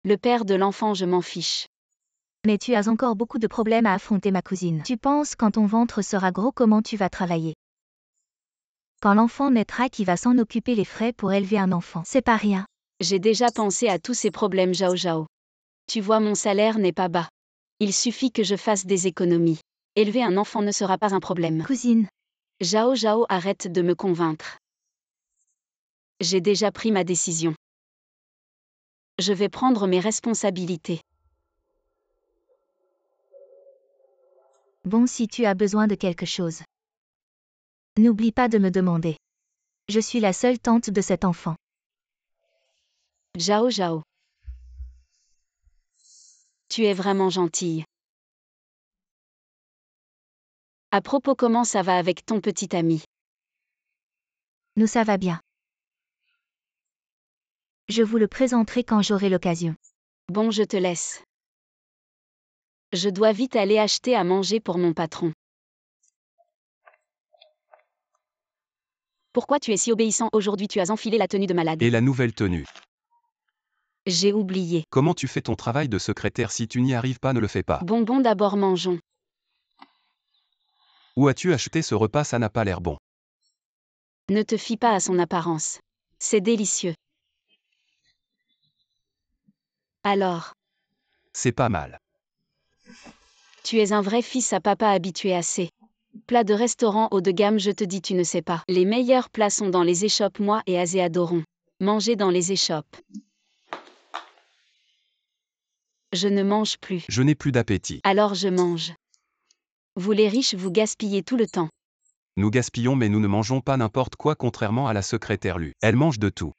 Le père de l'enfant, je m'en fiche. Mais tu as encore beaucoup de problèmes à affronter, ma cousine. Tu penses quand ton ventre sera gros comment tu vas travailler? Quand l'enfant naîtra, qui va s'en occuper? Les frais pour élever un enfant, c'est pas rien. J'ai déjà pensé à tous ces problèmes, Zhao Zhao. Tu vois, mon salaire n'est pas bas. Il suffit que je fasse des économies. Élever un enfant ne sera pas un problème. Cousine. Zhao Zhao, arrête de me convaincre. J'ai déjà pris ma décision. Je vais prendre mes responsabilités. Bon, si tu as besoin de quelque chose, n'oublie pas de me demander. Je suis la seule tante de cet enfant. Zhao Zhao. Tu es vraiment gentille. À propos, comment ça va avec ton petit ami? Nous, ça va bien. Je vous le présenterai quand j'aurai l'occasion. Bon, je te laisse. Je dois vite aller acheter à manger pour mon patron. Pourquoi tu es si obéissant aujourd'hui? Tu as enfilé la tenue de malade. Et la nouvelle tenue. J'ai oublié. Comment tu fais ton travail de secrétaire? Si tu n'y arrives pas, ne le fais pas. Bon, d'abord mangeons. Où as-tu acheté ce repas? Ça n'a pas l'air bon. Ne te fie pas à son apparence. C'est délicieux. Alors, C'est pas mal. tu es un vrai fils à papa habitué à C. Plat de restaurant haut de gamme, je te dis tu ne sais pas. Les meilleurs plats sont dans les échoppes, moi et Azé adorons. Manger dans les échoppes. Je ne mange plus. Je n'ai plus d'appétit. Alors je mange. Vous les riches, vous gaspillez tout le temps. Nous gaspillons mais nous ne mangeons pas n'importe quoi contrairement à la secrétaire Lu. Elle mange de tout.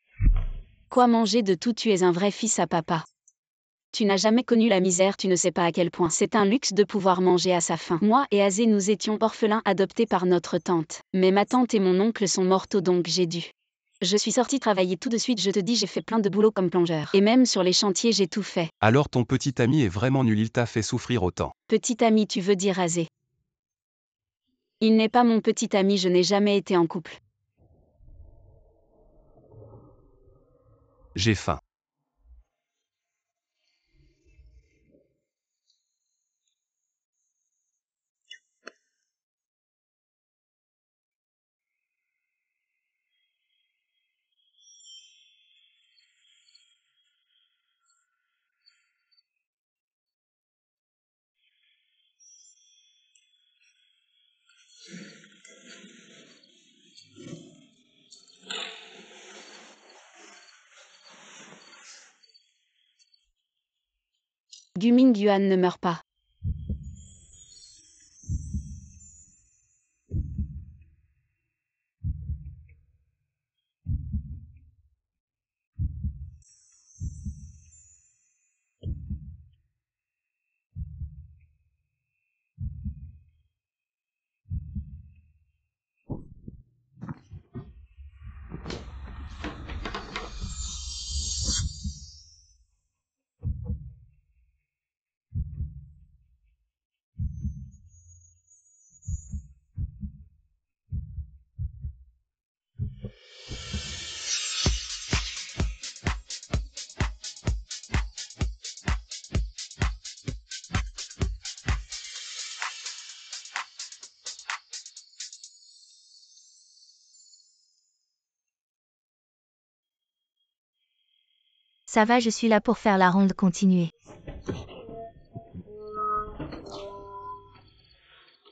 Quoi manger de tout? Tu es un vrai fils à papa. Tu n'as jamais connu la misère, tu ne sais pas à quel point c'est un luxe de pouvoir manger à sa faim. Moi et Azé, nous étions orphelins adoptés par notre tante. Mais ma tante et mon oncle sont mortaux, donc j'ai dû. Je suis sortie travailler tout de suite, je te dis, j'ai fait plein de boulot comme plongeur. Et même sur les chantiers, j'ai tout fait. Alors ton petit ami est vraiment nul, il t'a fait souffrir autant. Petit ami, tu veux dire Azé? Il n'est pas mon petit ami, je n'ai jamais été en couple. J'ai faim. Gu Mingyuan ne meurt pas. Ça va, je suis là pour faire la ronde, continuez.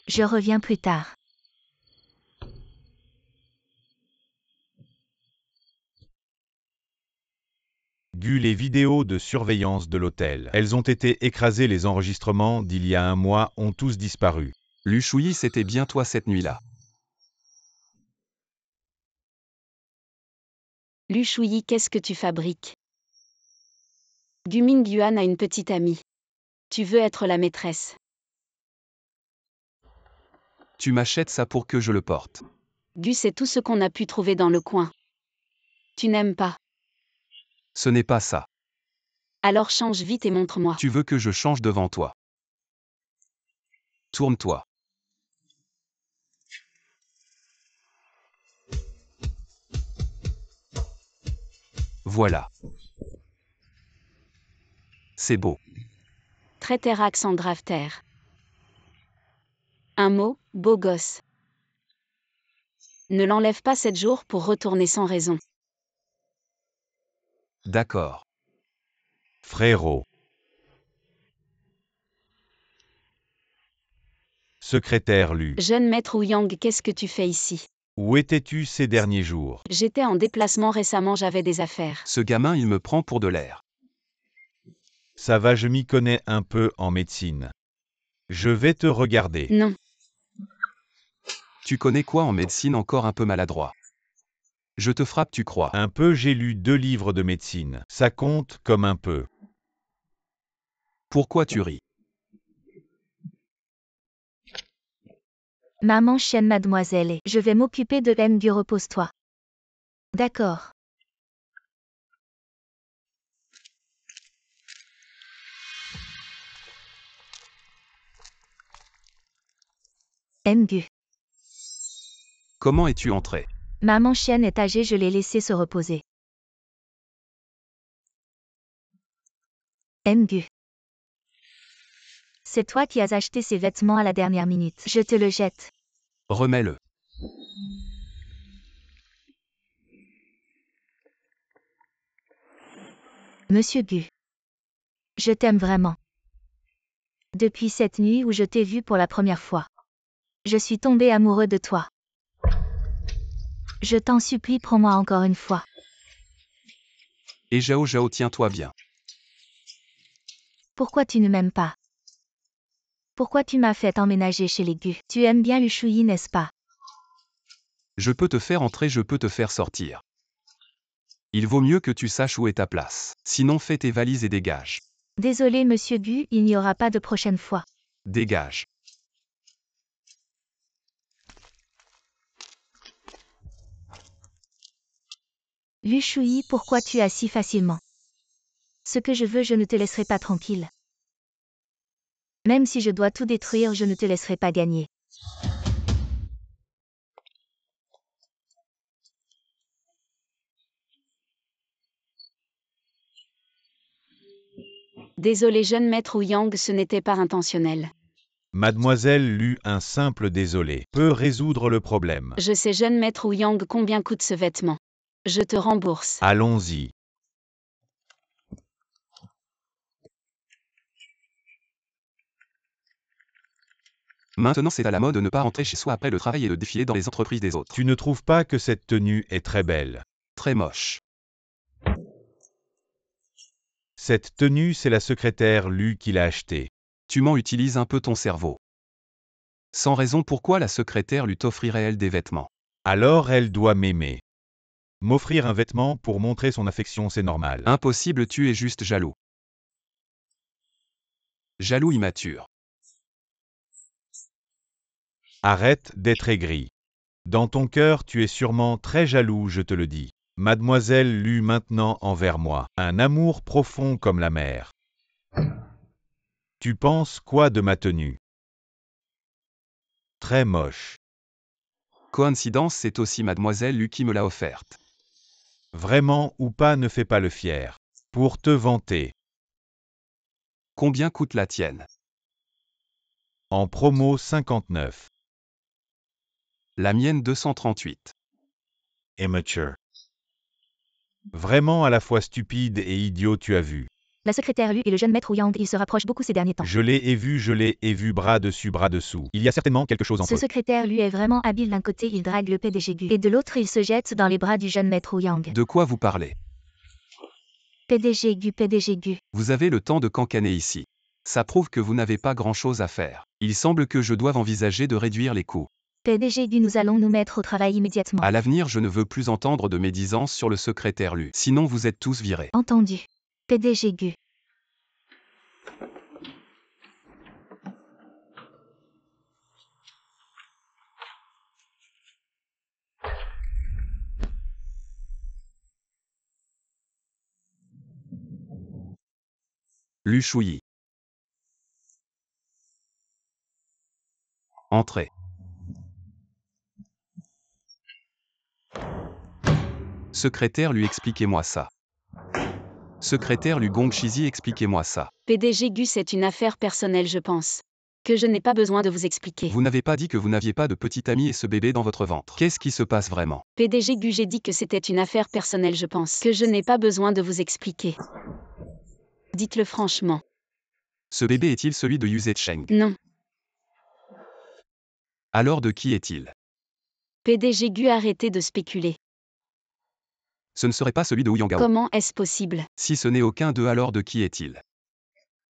Je reviens plus tard. Gu, les vidéos de surveillance de l'hôtel. Elles ont été écrasées, les enregistrements d'il y a un mois ont tous disparu. Lu Shuyi, c'était bien toi cette nuit-là. Lu Shuyi, qu'est-ce que tu fabriques? Gu Mingyuan a une petite amie. Tu veux être la maîtresse. Tu m'achètes ça pour que je le porte. Gu, c'est tout ce qu'on a pu trouver dans le coin. Tu n'aimes pas. Ce n'est pas ça. Alors change vite et montre-moi. Tu veux que je change devant toi. Tourne-toi. Voilà. C'est beau. Traiterax en drafter. Un mot, beau gosse. Ne l'enlève pas 7 jours pour retourner sans raison. D'accord. Frérot. Secrétaire Lu. Jeune maître Ouyang, qu'est-ce que tu fais ici? Où étais-tu ces derniers jours? J'étais en déplacement récemment, j'avais des affaires. Ce gamin, il me prend pour de l'air. Ça va, je m'y connais un peu en médecine. Je vais te regarder. Non. Tu connais quoi en médecine, encore un peu maladroit? Je te frappe, tu crois? Un peu, j'ai lu 2 livres de médecine. Ça compte comme un peu. Pourquoi tu ris? Maman chienne mademoiselle et je vais m'occuper de Gu, repose-toi. D'accord. Gu. Comment es-tu entré? Maman chienne est âgée, je l'ai laissée se reposer. Gu. C'est toi qui as acheté ces vêtements à la dernière minute. Je te le jette. Remets-le. Monsieur Gu. Je t'aime vraiment. Depuis cette nuit où je t'ai vu pour la première fois. Je suis tombé amoureux de toi. Je t'en supplie, prends-moi encore une fois. Et Zhao Zhao, tiens-toi bien. Pourquoi tu ne m'aimes pas? Pourquoi tu m'as fait emménager chez les Gu? Tu aimes bien Ushui, n'est-ce pas? Je peux te faire entrer, je peux te faire sortir. Il vaut mieux que tu saches où est ta place. Sinon fais tes valises et dégage. Désolé monsieur Gu, il n'y aura pas de prochaine fois. Dégage. Ushui, pourquoi tu as si facilement? Ce que je veux, je ne te laisserai pas tranquille. Même si je dois tout détruire, je ne te laisserai pas gagner. Désolé jeune maître Ouyang, ce n'était pas intentionnel. Mademoiselle Lu, un simple désolé peut résoudre le problème. Je sais jeune maître Ouyang combien coûte ce vêtement. Je te rembourse. Allons-y. Maintenant c'est à la mode de ne pas rentrer chez soi après le travail et de défiler dans les entreprises des autres. Tu ne trouves pas que cette tenue est très belle? Très moche. Cette tenue, c'est la secrétaire Lu qui l'a achetée. Tu m'en utilises un peu ton cerveau. Sans raison, pourquoi la secrétaire lui t'offrirait elle des vêtements? Alors elle doit m'aimer. M'offrir un vêtement pour montrer son affection, c'est normal. Impossible, tu es juste jaloux. Jaloux immature. Arrête d'être aigri. Dans ton cœur, tu es sûrement très jaloux, je te le dis. Mademoiselle Lu maintenant envers moi, un amour profond comme la mer. Tu penses quoi de ma tenue? Très moche. Coïncidence, c'est aussi mademoiselle Lu qui me l'a offerte. Vraiment ou pas, ne fais pas le fier. Pour te vanter. Combien coûte la tienne? En promo 59. La mienne 238. Immature. Vraiment à la fois stupide et idiot, tu as vu. La secrétaire Lu et le jeune maître Ouyang, ils se rapprochent beaucoup ces derniers temps. Je l'ai vu, bras dessus, bras dessous. Il y a certainement quelque chose entre Ce eux. secrétaire Lu est vraiment habile. D'un côté, il drague le PDG Gu, et de l'autre, il se jette dans les bras du jeune maître Ouyang. De quoi vous parlez? PDG Gu. Vous avez le temps de cancaner ici. Ça prouve que vous n'avez pas grand-chose à faire. Il semble que je doive envisager de réduire les coûts. PDG Gu, nous allons nous mettre au travail immédiatement. À l'avenir, je ne veux plus entendre de médisance sur le secrétaire Lu. Sinon vous êtes tous virés. Entendu. PDG Gu. Lu Shuyi. Entrez. Secrétaire Lu, expliquez-moi ça. Secrétaire Lu Gongshizi, expliquez-moi ça. PDG Gu, c'est une affaire personnelle, je pense. Que je n'ai pas besoin de vous expliquer. Vous n'avez pas dit que vous n'aviez pas de petit ami et ce bébé dans votre ventre. Qu'est-ce qui se passe vraiment? PDG Gu, j'ai dit que c'était une affaire personnelle, je pense. Que je n'ai pas besoin de vous expliquer. Dites-le franchement. Ce bébé est-il celui de Yu Zecheng? Non. Alors de qui est-il? PDG Gu, arrêtez de spéculer. Ce ne serait pas celui de Wu Yangao. Comment est-ce possible? Si ce n'est aucun d'eux, alors de qui est-il?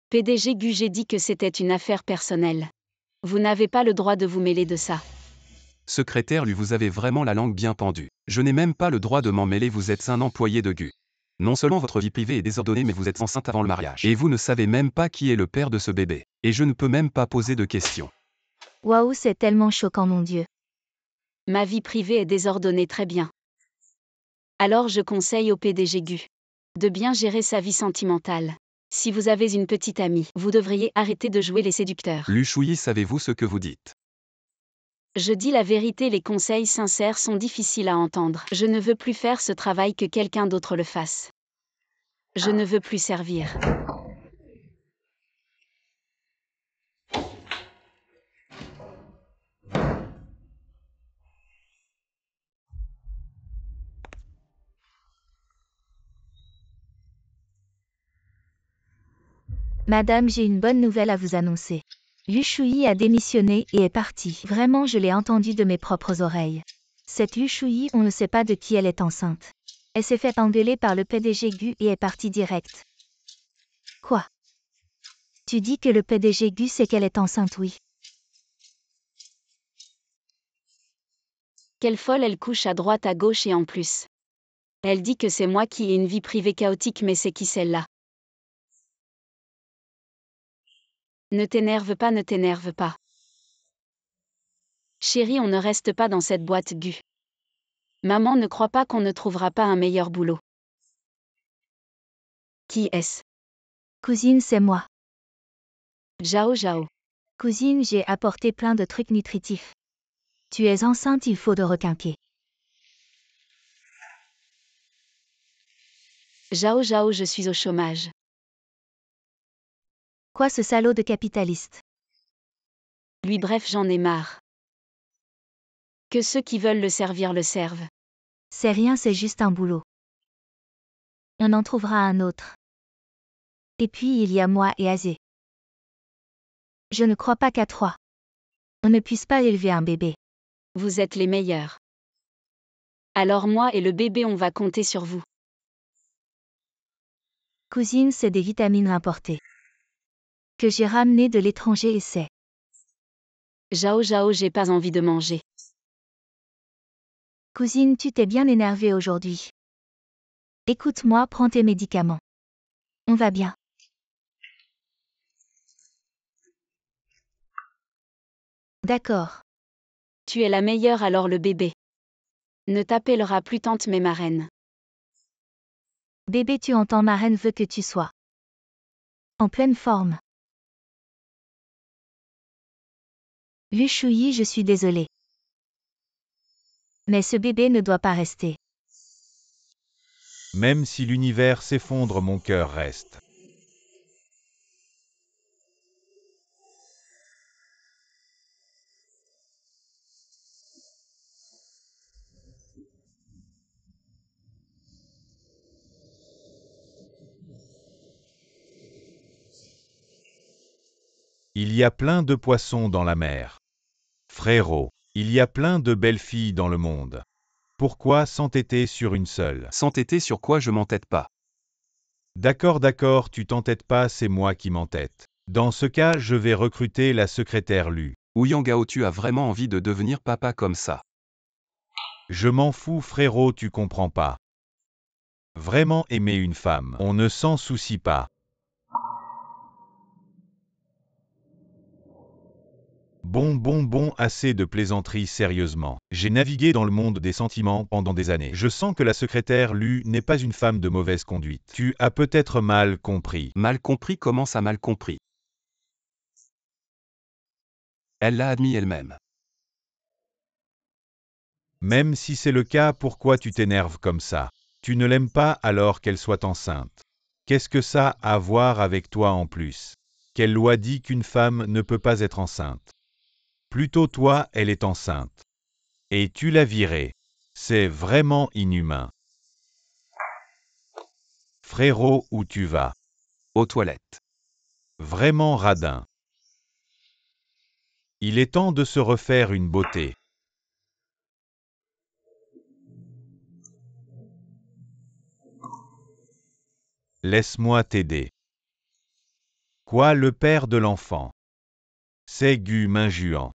PDG Gu, j'ai dit que c'était une affaire personnelle. Vous n'avez pas le droit de vous mêler de ça. Secrétaire Lu, vous avez vraiment la langue bien pendue. Je n'ai même pas le droit de m'en mêler, vous êtes un employé de Gu. Non seulement votre vie privée est désordonnée, mais vous êtes enceinte avant le mariage. Et vous ne savez même pas qui est le père de ce bébé. Et je ne peux même pas poser de questions. Waouh, c'est tellement choquant, mon Dieu. Ma vie privée est désordonnée, très bien. Alors je conseille au PDG Gu de bien gérer sa vie sentimentale. Si vous avez une petite amie, vous devriez arrêter de jouer les séducteurs. Lu Shuyi, savez-vous ce que vous dites? Je dis la vérité, les conseils sincères sont difficiles à entendre. Je ne veux plus faire ce travail, que quelqu'un d'autre le fasse. Je ne veux plus servir. Madame, j'ai une bonne nouvelle à vous annoncer. Liu Shuyi a démissionné et est parti. Vraiment, je l'ai entendu de mes propres oreilles. Cette Liu Shuyi, on ne sait pas de qui elle est enceinte. Elle s'est fait engueuler par le PDG Gu et est partie direct. Quoi? Tu dis que le PDG Gu sait qu'elle est enceinte, oui. Quelle folle, elle couche à droite à gauche et en plus. Elle dit que c'est moi qui ai une vie privée chaotique, mais c'est qui celle-là? Ne t'énerve pas, ne t'énerve pas. Chérie, on ne reste pas dans cette boîte Gu. Maman ne croit pas qu'on ne trouvera pas un meilleur boulot. Qui est-ce? Cousine, c'est moi. Zhao Zhao. Cousine, j'ai apporté plein de trucs nutritifs. Tu es enceinte, il faut de requinquer. Zhao Zhao, je suis au chômage. Quoi, ce salaud de capitaliste? Lui, bref, j'en ai marre. Que ceux qui veulent le servir le servent. C'est rien, c'est juste un boulot. On en trouvera un autre. Et puis il y a moi et Azé. Je ne crois pas qu'à 3. On ne puisse pas élever un bébé. Vous êtes les meilleurs. Alors moi et le bébé, on va compter sur vous. Cousine, c'est des vitamines importées. Que j'ai ramenées de l'étranger et c'est. Zhao Zhao, j'ai pas envie de manger. Cousine, tu t'es bien énervée aujourd'hui. Écoute-moi, prends tes médicaments. On va bien. D'accord. Tu es la meilleure, alors le bébé ne t'appellera plus tante mais marraine. Bébé, tu entends, ma reine veut que tu sois en pleine forme. Liu Shuyi, je suis désolée. Mais ce bébé ne doit pas rester. Même si l'univers s'effondre, mon cœur reste. Il y a plein de poissons dans la mer. Frérot, il y a plein de belles filles dans le monde. Pourquoi s'entêter sur une seule? S'entêter sur quoi? Je m'entête pas. D'accord, tu t'entêtes pas, c'est moi qui m'entête. Dans ce cas, je vais recruter la secrétaire Lu. Ouyang Gao, tu as vraiment envie de devenir papa comme ça? Je m'en fous, frérot, tu comprends pas. Vraiment aimer une femme, on ne s'en soucie pas. Bon, assez de plaisanteries sérieusement. J'ai navigué dans le monde des sentiments pendant des années. Je sens que la secrétaire Lu n'est pas une femme de mauvaise conduite. Tu as peut-être mal compris. Mal compris? Comment ça, mal compris? Elle l'a admis elle-même. Même si c'est le cas, pourquoi tu t'énerves comme ça? Tu ne l'aimes pas alors qu'elle soit enceinte. Qu'est-ce que ça a à voir avec toi en plus? Quelle loi dit qu'une femme ne peut pas être enceinte? Plutôt toi, elle est enceinte. Et tu l'as virée. C'est vraiment inhumain. Frérot, où tu vas? Aux toilettes. Vraiment radin. Il est temps de se refaire une beauté. Laisse-moi t'aider. Quoi, le père de l'enfant? C'est Gu Minjuan.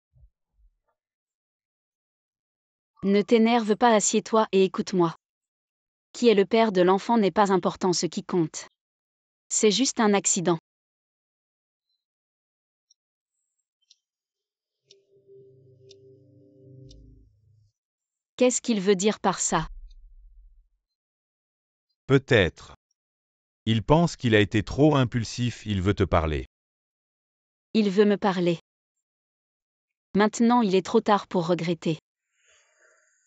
Ne t'énerve pas, assieds-toi et écoute-moi. Qui est le père de l'enfant n'est pas important, ce qui compte. C'est juste un accident. Qu'est-ce qu'il veut dire par ça? Peut-être. Il pense qu'il a été trop impulsif, il veut te parler. Il veut me parler. Maintenant, il est trop tard pour regretter.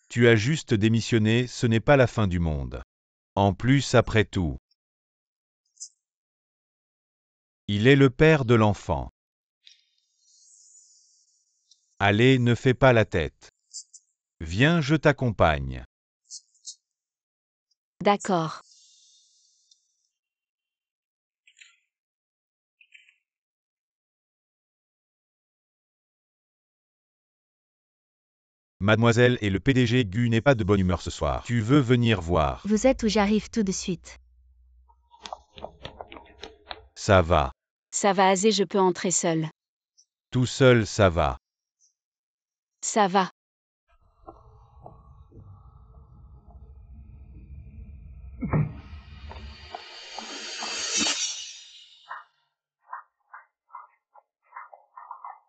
Tu as juste démissionné, ce n'est pas la fin du monde. En plus, après tout, il est le père de l'enfant. Allez, ne fais pas la tête. Viens, je t'accompagne. D'accord. Mademoiselle et le PDG Gu n'est pas de bonne humeur ce soir. Tu veux venir voir? Vous êtes où? J'arrive tout de suite. Ça va. Ça va Azé, je peux entrer seul. Tout seul ça va. Ça va.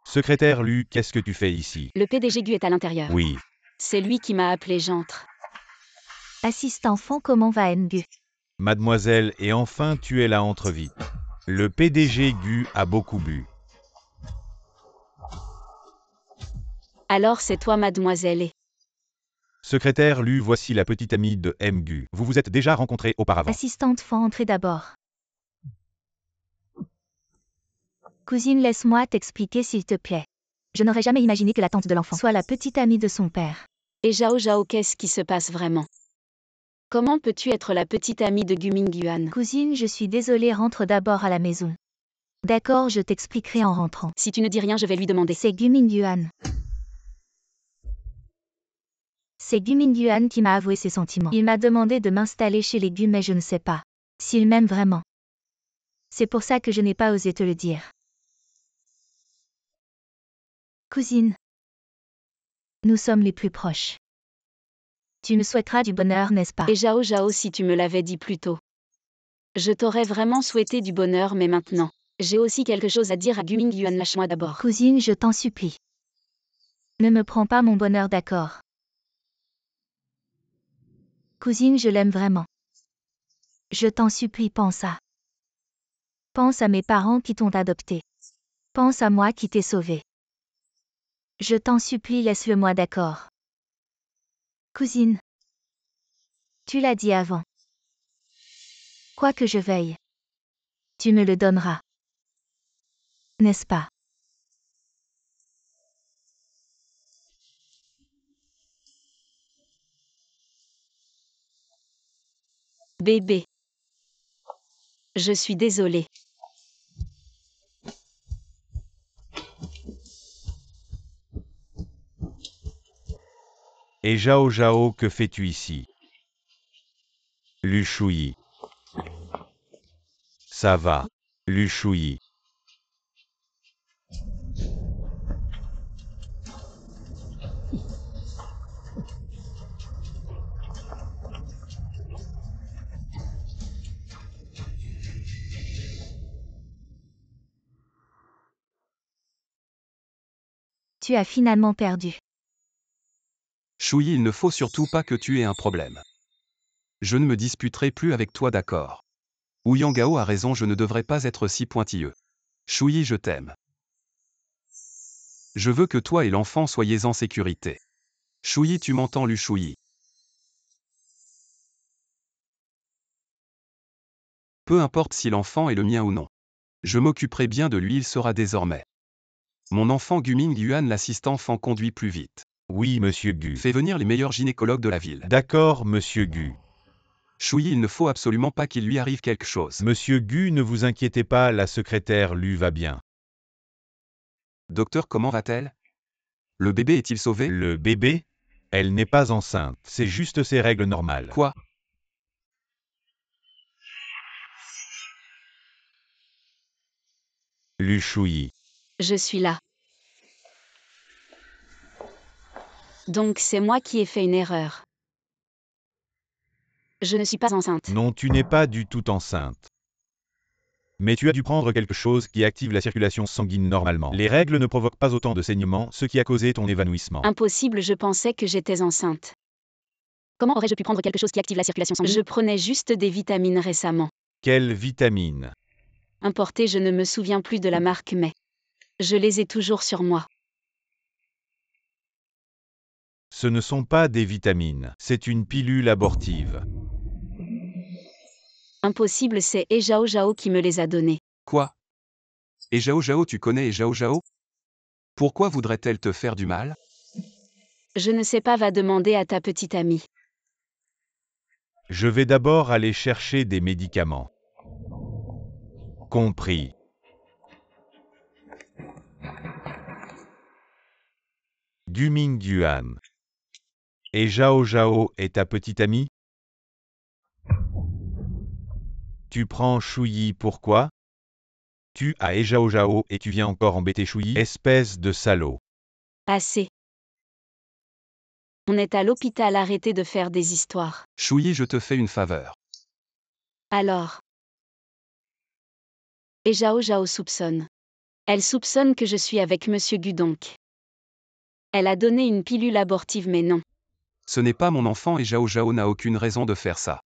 Secrétaire Lu, qu'est-ce que tu fais ici? Le PDG Gu est à l'intérieur. Oui. C'est lui qui m'a appelé, j'entre. Assistant fond, comment va Ngu? Mademoiselle, et enfin tu es là, entre vite. Le PDG Gu a beaucoup bu. Alors c'est toi, mademoiselle et... Secrétaire Lu, voici la petite amie de M. Gu. Vous vous êtes déjà rencontrés auparavant. Assistante fond, entrez d'abord. Cousine, laisse-moi t'expliquer s'il te plaît. Je n'aurais jamais imaginé que la tante de l'enfant soit la petite amie de son père. Et Zhao Zhao, qu'est-ce qui se passe vraiment? Comment peux-tu être la petite amie de Gu Mingyuan? Cousine, je suis désolée, rentre d'abord à la maison. D'accord, je t'expliquerai en rentrant. Si tu ne dis rien, je vais lui demander. C'est Gu Mingyuan. C'est Gu Mingyuan qui m'a avoué ses sentiments. Il m'a demandé de m'installer chez les Gu, mais je ne sais pas s'il m'aime vraiment. C'est pour ça que je n'ai pas osé te le dire. Cousine, nous sommes les plus proches. Tu me souhaiteras du bonheur, n'est-ce pas? Et Zhao Zhao, si tu me l'avais dit plus tôt. Je t'aurais vraiment souhaité du bonheur, mais maintenant, j'ai aussi quelque chose à dire à Gu Mingyuan. Lâche-moi d'abord. Cousine, je t'en supplie. Ne me prends pas mon bonheur, d'accord? Cousine, je l'aime vraiment. Je t'en supplie, pense à. Pense à mes parents qui t'ont adopté. Pense à moi qui t'ai sauvé. Je t'en supplie, laisse-le-moi, d'accord? Cousine. Tu l'as dit avant. Quoi que je veuille, tu me le donneras. N'est-ce pas? Bébé. Je suis désolée. Et Zhao Zhao, que fais-tu ici? Lu Shuyi. Ça va. Lu Shuyi. Tu as finalement perdu. Shuyi, il ne faut surtout pas que tu aies un problème. Je ne me disputerai plus avec toi, d'accord? Ouyang Gao a raison, je ne devrais pas être si pointilleux. Shuyi, je t'aime. Je veux que toi et l'enfant soyez en sécurité. Shuyi, tu m'entends, Lu Shuyi? Peu importe si l'enfant est le mien ou non. Je m'occuperai bien de lui, il sera désormais. Mon enfant Gu Mingyuan, l'assistant enfant, conduit plus vite. Oui, monsieur Gu. Fais venir les meilleurs gynécologues de la ville. D'accord, monsieur Gu. Shuyi, il ne faut absolument pas qu'il lui arrive quelque chose. Monsieur Gu, ne vous inquiétez pas, la secrétaire Lu va bien. Docteur, comment va-t-elle? Le bébé est-il sauvé? Le bébé? Elle n'est pas enceinte, c'est juste ses règles normales. Quoi? Lu Shuyi. Je suis là. Donc c'est moi qui ai fait une erreur. Je ne suis pas enceinte. Non, tu n'es pas du tout enceinte. Mais tu as dû prendre quelque chose qui active la circulation sanguine normalement. Les règles ne provoquent pas autant de saignements, ce qui a causé ton évanouissement. Impossible, je pensais que j'étais enceinte. Comment aurais-je pu prendre quelque chose qui active la circulation sanguine? Je prenais juste des vitamines récemment. Quelle vitamine? Importées, je ne me souviens plus de la marque, mais je les ai toujours sur moi. Ce ne sont pas des vitamines, c'est une pilule abortive. Impossible, c'est E Zhao Zhao qui me les a données. Quoi? Et Zhao Zhao, tu connais Zhao Zhao? Pourquoi voudrait-elle te faire du mal? Je ne sais pas, va demander à ta petite amie. Je vais d'abord aller chercher des médicaments. Compris. Gu Mingyuan. Et Zhao Zhao est ta petite amie? Tu prends Shuyi pourquoi? Tu as Zhao Zhao et tu viens encore embêter Shuyi? Espèce de salaud. Assez. On est à l'hôpital, arrêtez de faire des histoires. Shuyi, je te fais une faveur. Alors. Et Zhao Zhao soupçonne. Elle soupçonne que je suis avec Monsieur Gu donc. Elle a donné une pilule abortive mais non. Ce n'est pas mon enfant et Zhao Zhao n'a aucune raison de faire ça.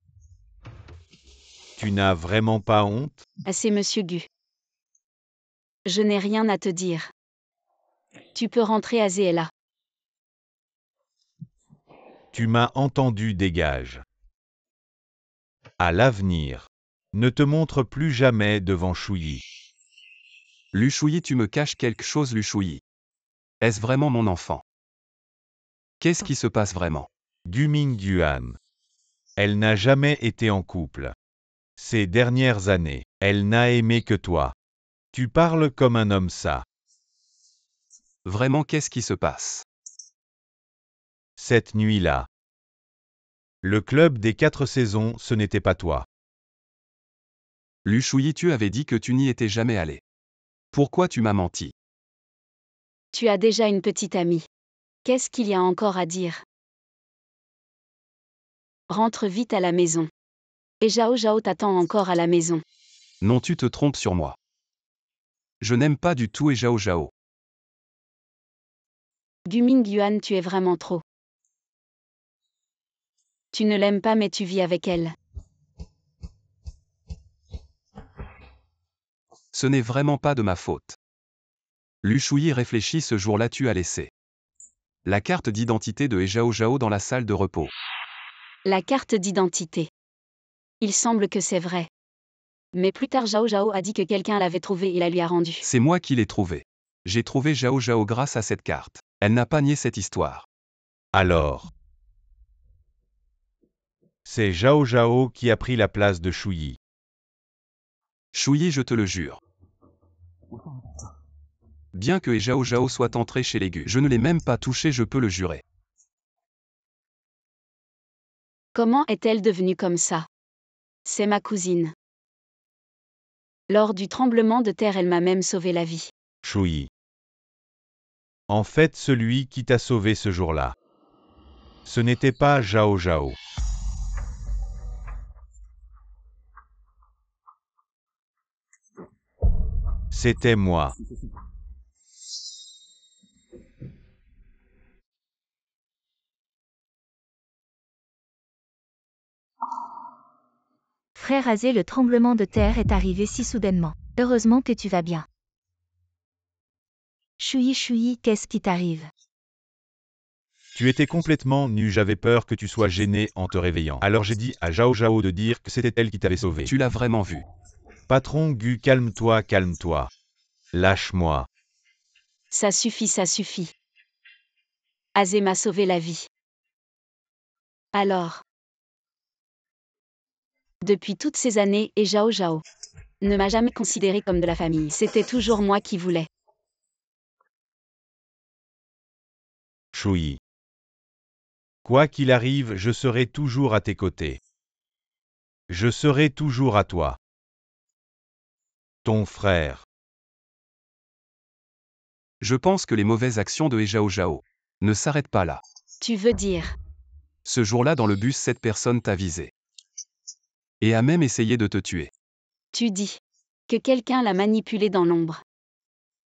Tu n'as vraiment pas honte? Assez Monsieur Gu. Je n'ai rien à te dire. Tu peux rentrer, Azé est là. Tu m'as entendu, dégage. À l'avenir, ne te montre plus jamais devant Shuyi. Lu Shuyi, tu me caches quelque chose, Lu Shuyi. Est-ce vraiment mon enfant? Qu'est-ce qui se passe vraiment? Du Mingduan. Elle n'a jamais été en couple. Ces dernières années, elle n'a aimé que toi. Tu parles comme un homme ça. Vraiment, qu'est-ce qui se passe? Cette nuit-là. Le club des 4 saisons, ce n'était pas toi. Lu Shuyi, tu avais dit que tu n'y étais jamais allé. Pourquoi tu m'as menti? Tu as déjà une petite amie. Qu'est-ce qu'il y a encore à dire? Rentre vite à la maison. Et Zhao Zhao t'attend encore à la maison. Non, tu te trompes sur moi. Je n'aime pas du tout Zhao Zhao. Du Mingyuan, tu es vraiment trop. Tu ne l'aimes pas mais tu vis avec elle. Ce n'est vraiment pas de ma faute. Lu Shuyi réfléchit, ce jour-là tu as laissé la carte d'identité de Zhao Zhao dans la salle de repos. La carte d'identité. Il semble que c'est vrai. Mais plus tard Zhao Zhao a dit que quelqu'un l'avait trouvée et la lui a rendue. C'est moi qui l'ai trouvée. J'ai trouvé Zhao Zhao grâce à cette carte. Elle n'a pas nié cette histoire. Alors. C'est Zhao Zhao qui a pris la place de Shuyi. Shuyi, je te le jure. Bien que Zhao Zhao soit entré chez les Gu, je ne l'ai même pas touché, je peux le jurer. Comment est-elle devenue comme ça? C'est ma cousine. Lors du tremblement de terre, elle m'a même sauvé la vie. Shuyi. En fait, celui qui t'a sauvé ce jour-là, ce n'était pas Zhao Zhao. C'était moi. Frère Azé, le tremblement de terre est arrivé si soudainement. Heureusement que tu vas bien. Shuyi, qu'est-ce qui t'arrive? Tu étais complètement nu, j'avais peur que tu sois gêné en te réveillant. Alors j'ai dit à Zhao Zhao de dire que c'était elle qui t'avait sauvé. Tu l'as vraiment vu. Patron Gu, calme-toi, calme-toi. Lâche-moi. Ça suffit, ça suffit. Azé m'a sauvé la vie. Alors. Depuis toutes ces années, et Zhao Zhao ne m'a jamais considéré comme de la famille. C'était toujours moi qui voulais. Shuyi. Quoi qu'il arrive, je serai toujours à tes côtés. Je serai toujours à toi. Ton frère. Je pense que les mauvaises actions de Zhao Zhao ne s'arrêtent pas là. Tu veux dire? Ce jour-là dans le bus, cette personne t'a visé. Et a même essayé de te tuer. Tu dis que quelqu'un l'a manipulé dans l'ombre.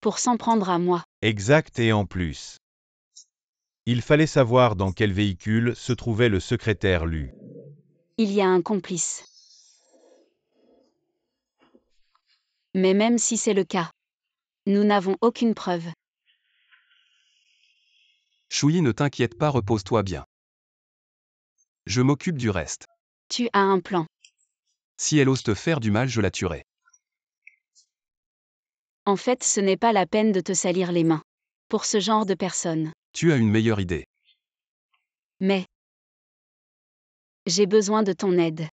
Pour s'en prendre à moi. Exact, et en plus. Il fallait savoir dans quel véhicule se trouvait le secrétaire Lu. Il y a un complice. Mais même si c'est le cas, nous n'avons aucune preuve. Shuyi, ne t'inquiète pas, repose-toi bien. Je m'occupe du reste. Tu as un plan. Si elle ose te faire du mal, je la tuerai. En fait, ce n'est pas la peine de te salir les mains. Pour ce genre de personne. Tu as une meilleure idée. Mais j'ai besoin de ton aide.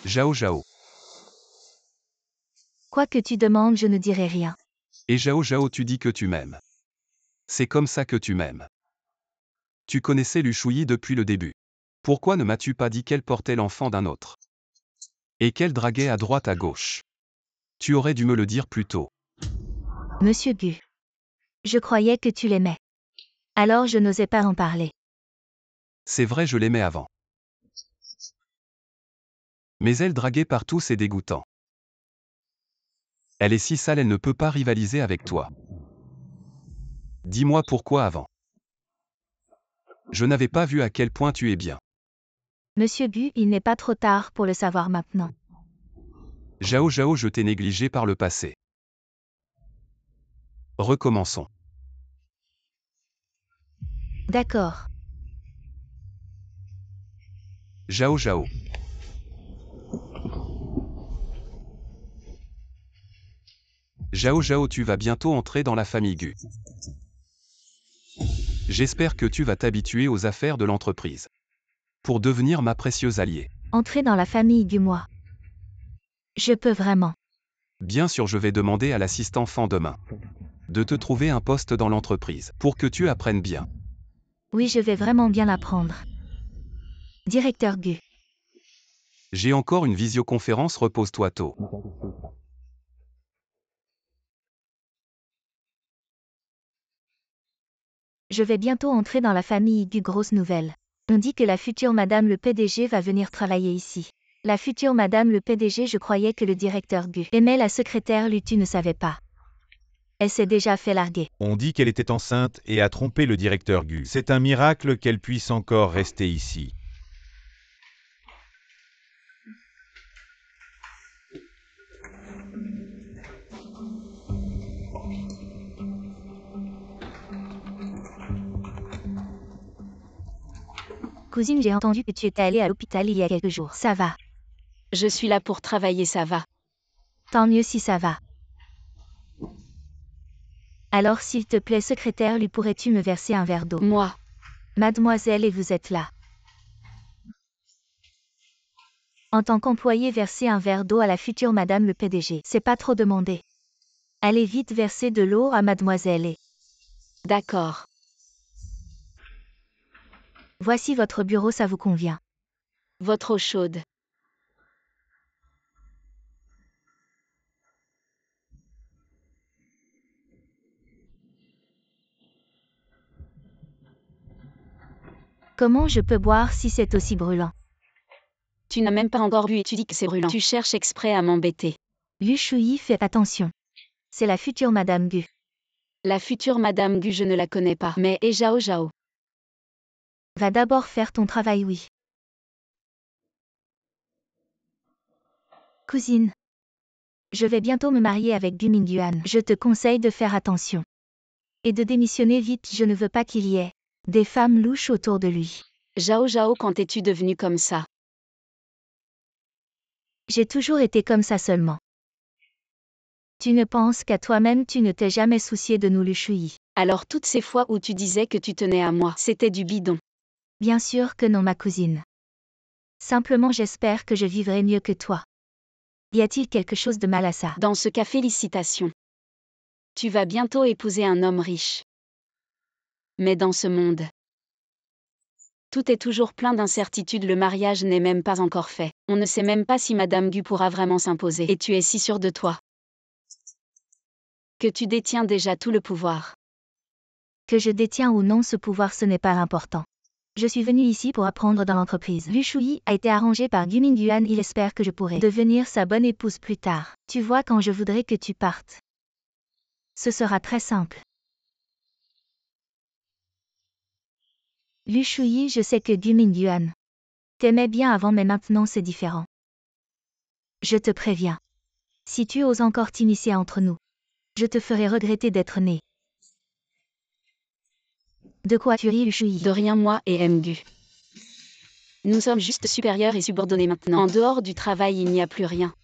Zhao Zhao. Quoi que tu demandes, je ne dirai rien. Et Zhao Zhao, tu dis que tu m'aimes. C'est comme ça que tu m'aimes. Tu connaissais Lu Shuyi depuis le début. Pourquoi ne m'as-tu pas dit qu'elle portait l'enfant d'un autre? Et qu'elle draguait à droite à gauche? Tu aurais dû me le dire plus tôt. Monsieur Gu. Je croyais que tu l'aimais. Alors je n'osais pas en parler. C'est vrai, je l'aimais avant. Mais elle draguait partout, c'est dégoûtant. Elle est si sale, elle ne peut pas rivaliser avec toi. Dis-moi pourquoi avant. Je n'avais pas vu à quel point tu es bien. Monsieur Gu, il n'est pas trop tard pour le savoir maintenant. Zhao Zhao, je t'ai négligé par le passé. Recommençons. D'accord. Zhao Zhao. Zhao Zhao, tu vas bientôt entrer dans la famille Gu. J'espère que tu vas t'habituer aux affaires de l'entreprise. Pour devenir ma précieuse alliée. Entrer dans la famille Gu, moi. Je peux vraiment. Bien sûr, je vais demander à l'assistant Fan demain de te trouver un poste dans l'entreprise pour que tu apprennes bien. Oui, je vais vraiment bien l'apprendre. Directeur Gu. J'ai encore une visioconférence, repose-toi tôt. Je vais bientôt entrer dans la famille Gu, grosse nouvelle. On dit que la future madame le PDG va venir travailler ici. La future madame le PDG, je croyais que le directeur Gu aimait la secrétaire Lu, tu ne savais pas. Elle s'est déjà fait larguer. On dit qu'elle était enceinte et a trompé le directeur Gu. C'est un miracle qu'elle puisse encore rester ici. Cousine, j'ai entendu que tu étais allée à l'hôpital il y a quelques jours. Ça va. Je suis là pour travailler, ça va. Tant mieux si ça va. Alors s'il te plaît, secrétaire, lui pourrais-tu me verser un verre d'eau? Moi. Mademoiselle, et vous êtes là. En tant qu'employé, verser un verre d'eau à la future madame le PDG, c'est pas trop demandé. Allez vite verser de l'eau à mademoiselle et... D'accord. Voici votre bureau, ça vous convient. Votre eau chaude. Comment je peux boire si c'est aussi brûlant? Tu n'as même pas encore bu et tu dis que c'est brûlant. Tu cherches exprès à m'embêter. Lu Shuyi, fais attention. C'est la future madame Gu. La future madame Gu, je ne la connais pas. Mais et Zhao Zhao. Va d'abord faire ton travail, oui. Cousine. Je vais bientôt me marier avec Gu Mingyuan. Je te conseille de faire attention. Et de démissionner vite, je ne veux pas qu'il y ait des femmes louches autour de lui. Zhao Zhao, quand es-tu devenu comme ça? J'ai toujours été comme ça seulement. Tu ne penses qu'à toi-même, tu ne t'es jamais soucié de nous, Lu Shuyi. Alors toutes ces fois où tu disais que tu tenais à moi, c'était du bidon. Bien sûr que non, ma cousine. Simplement, j'espère que je vivrai mieux que toi. Y a-t-il quelque chose de mal à ça? Dans ce cas, félicitations. Tu vas bientôt épouser un homme riche. Mais dans ce monde, tout est toujours plein d'incertitudes, le mariage n'est même pas encore fait. On ne sait même pas si Madame Gu pourra vraiment s'imposer. Et tu es si sûr de toi que tu détiens déjà tout le pouvoir. Que je détiens ou non ce pouvoir, ce n'est pas important. Je suis venu ici pour apprendre dans l'entreprise. Lu Shuyi a été arrangé par Gu Mingyuan, il espère que je pourrai devenir sa bonne épouse plus tard. Tu vois, quand je voudrais que tu partes, ce sera très simple. Lu Shuyi, je sais que Gu Mingyuan t'aimais bien avant, mais maintenant c'est différent. Je te préviens. Si tu oses encore t'immiscer entre nous, je te ferai regretter d'être né. De quoi tu ris, Lu Shuyi? De rien, moi et Mgu. Nous sommes juste supérieurs et subordonnés maintenant. En dehors du travail, il n'y a plus rien.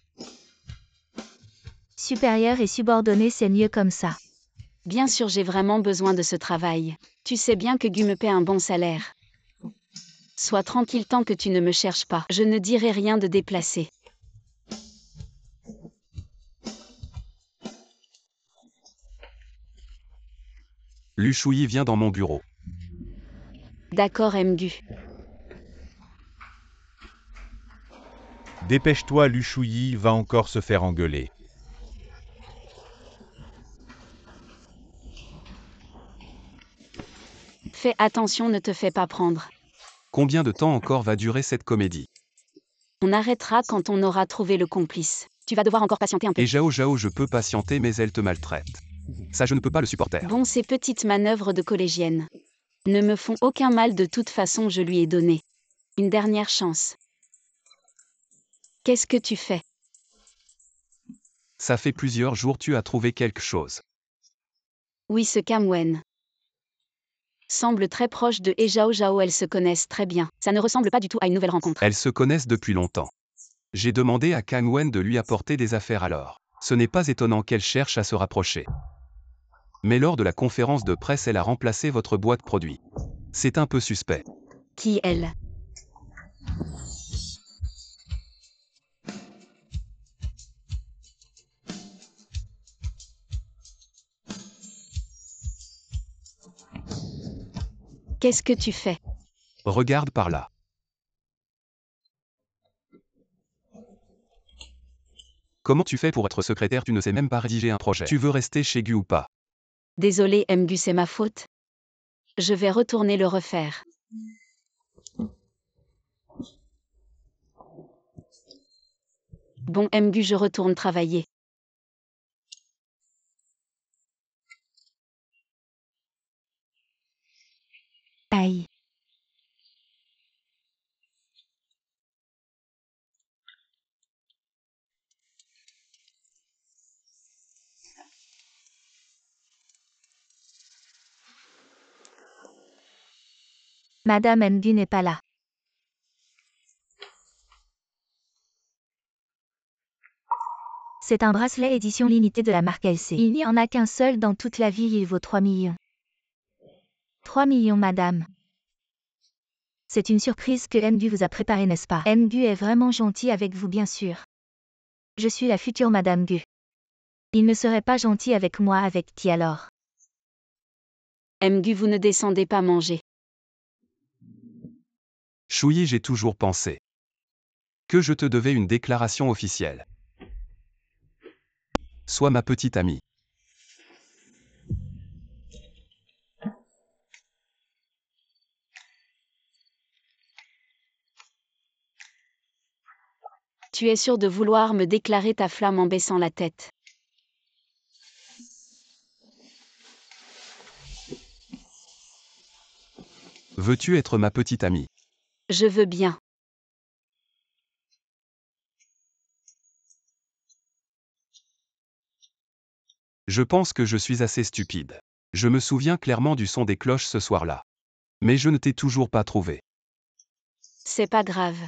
Supérieur et subordonné, c'est mieux comme ça. Bien sûr, j'ai vraiment besoin de ce travail. Tu sais bien que Gu me paie un bon salaire. Sois tranquille tant que tu ne me cherches pas. Je ne dirai rien de déplacé. Lu Shuyi vient dans mon bureau. D'accord Mgu. Dépêche-toi, Lu Shuyi va encore se faire engueuler. Fais attention, ne te fais pas prendre. Combien de temps encore va durer cette comédie? On arrêtera quand on aura trouvé le complice. Tu vas devoir encore patienter un peu. Et Zhao Zhao, je peux patienter, mais elle te maltraite. Ça, je ne peux pas le supporter. Bon, ces petites manœuvres de collégienne ne me font aucun mal, de toute façon je lui ai donné une dernière chance. Qu'est-ce que tu fais? Ça fait plusieurs jours, tu as trouvé quelque chose. Oui, ce Camwen semble très proche de Zhao Zhao, elles se connaissent très bien. Ça ne ressemble pas du tout à une nouvelle rencontre. Elles se connaissent depuis longtemps. J'ai demandé à Kang Wen de lui apporter des affaires alors. Ce n'est pas étonnant qu'elle cherche à se rapprocher. Mais lors de la conférence de presse, elle a remplacé votre boîte produit. C'est un peu suspect. Qui elle? Qu'est-ce que tu fais? Regarde par là. Comment tu fais pour être secrétaire? Tu ne sais même pas rédiger un projet. Tu veux rester chez Gu ou pas? Désolé Mgu, c'est ma faute. Je vais retourner le refaire. Bon Mgu, je retourne travailler. Aïe. Madame Mgu n'est pas là. C'est un bracelet édition limitée de la marque LC. Il n'y en a qu'un seul dans toute la ville, il vaut 3 millions. 3 millions, madame. C'est une surprise que Mgu vous a préparée, n'est-ce pas? Mgu est vraiment gentil avec vous, bien sûr. Je suis la future madame Gu. Il ne serait pas gentil avec moi, avec qui alors? Mgu, vous ne descendez pas manger. Shuyi, j'ai toujours pensé que je te devais une déclaration officielle. Sois ma petite amie. Tu es sûr de vouloir me déclarer ta flamme en baissant la tête? Veux-tu être ma petite amie? Je veux bien. Je pense que je suis assez stupide. Je me souviens clairement du son des cloches ce soir-là. Mais je ne t'ai toujours pas trouvé. C'est pas grave.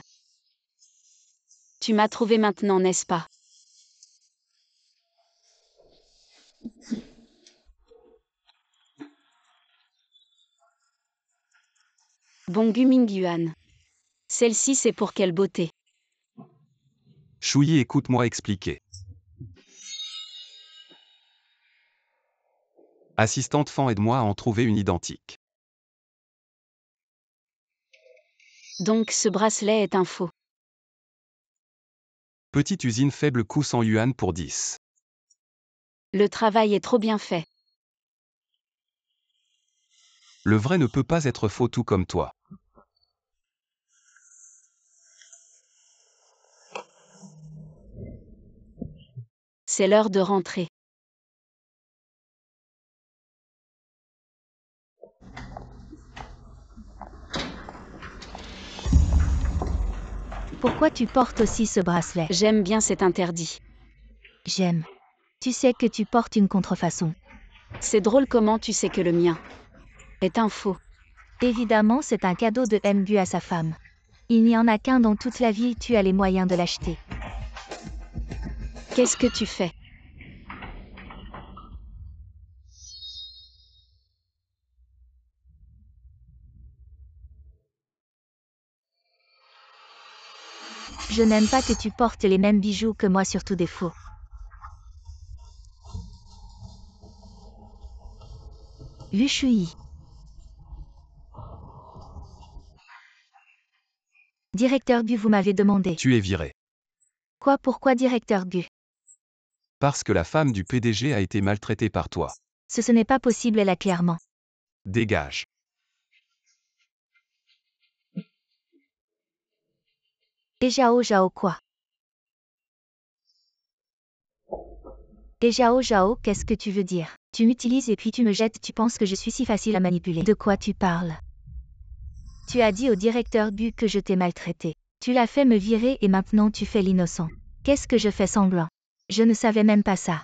Tu m'as trouvé maintenant, n'est-ce pas? Bon Gu Mingyuan. Celle-ci, c'est pour quelle beauté? Shuyi, écoute-moi expliquer. Assistante Fan, aide-moi à en trouver une identique. Donc ce bracelet est un faux. Petite usine, faible coût, 100 yuan pour 10. Le travail est trop bien fait. Le vrai ne peut pas être faux, tout comme toi. C'est l'heure de rentrer. Pourquoi tu portes aussi ce bracelet? J'aime bien cet interdit. J'aime. Tu sais que tu portes une contrefaçon. C'est drôle comment tu sais que le mien est un faux. Évidemment, c'est un cadeau de Mgu à sa femme. Il n'y en a qu'un dans toute la ville, tu as les moyens de l'acheter. Qu'est-ce que tu fais? Je n'aime pas que tu portes les mêmes bijoux que moi, surtout des faux. Lu Shui. Directeur Gu, vous m'avez demandé. Tu es viré. Quoi, pourquoi directeur Gu? Parce que la femme du PDG a été maltraitée par toi. Ce n'est pas possible, elle a clairement. Dégage. Et Zhao quoi? Et Zhao, qu'est-ce que tu veux dire? Tu m'utilises et puis tu me jettes, tu penses que je suis si facile à manipuler. De quoi tu parles? Tu as dit au directeur Gu que je t'ai maltraité. Tu l'as fait me virer et maintenant tu fais l'innocent. Qu'est-ce que je fais semblant? Je ne savais même pas ça.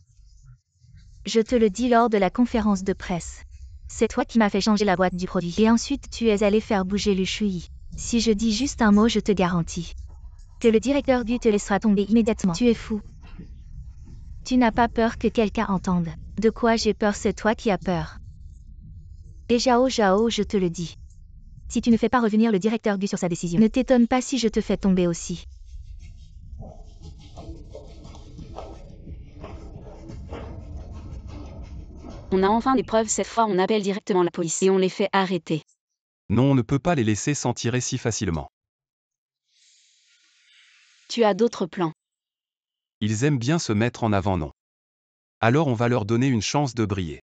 Je te le dis lors de la conférence de presse. C'est toi qui m'as fait changer la boîte du produit. Et ensuite tu es allé faire bouger Lu Shui. Si je dis juste un mot, je te garantis que le directeur Gu te laissera tomber immédiatement. Tu es fou. Tu n'as pas peur que quelqu'un entende. De quoi j'ai peur? C'est toi qui as peur. Et Zhao, je te le dis. Si tu ne fais pas revenir le directeur Gu sur sa décision, ne t'étonne pas si je te fais tomber aussi. On a enfin des preuves, cette fois on appelle directement la police et on les fait arrêter. Non, on ne peut pas les laisser s'en tirer si facilement. Tu as d'autres plans. Ils aiment bien se mettre en avant, non? Alors on va leur donner une chance de briller.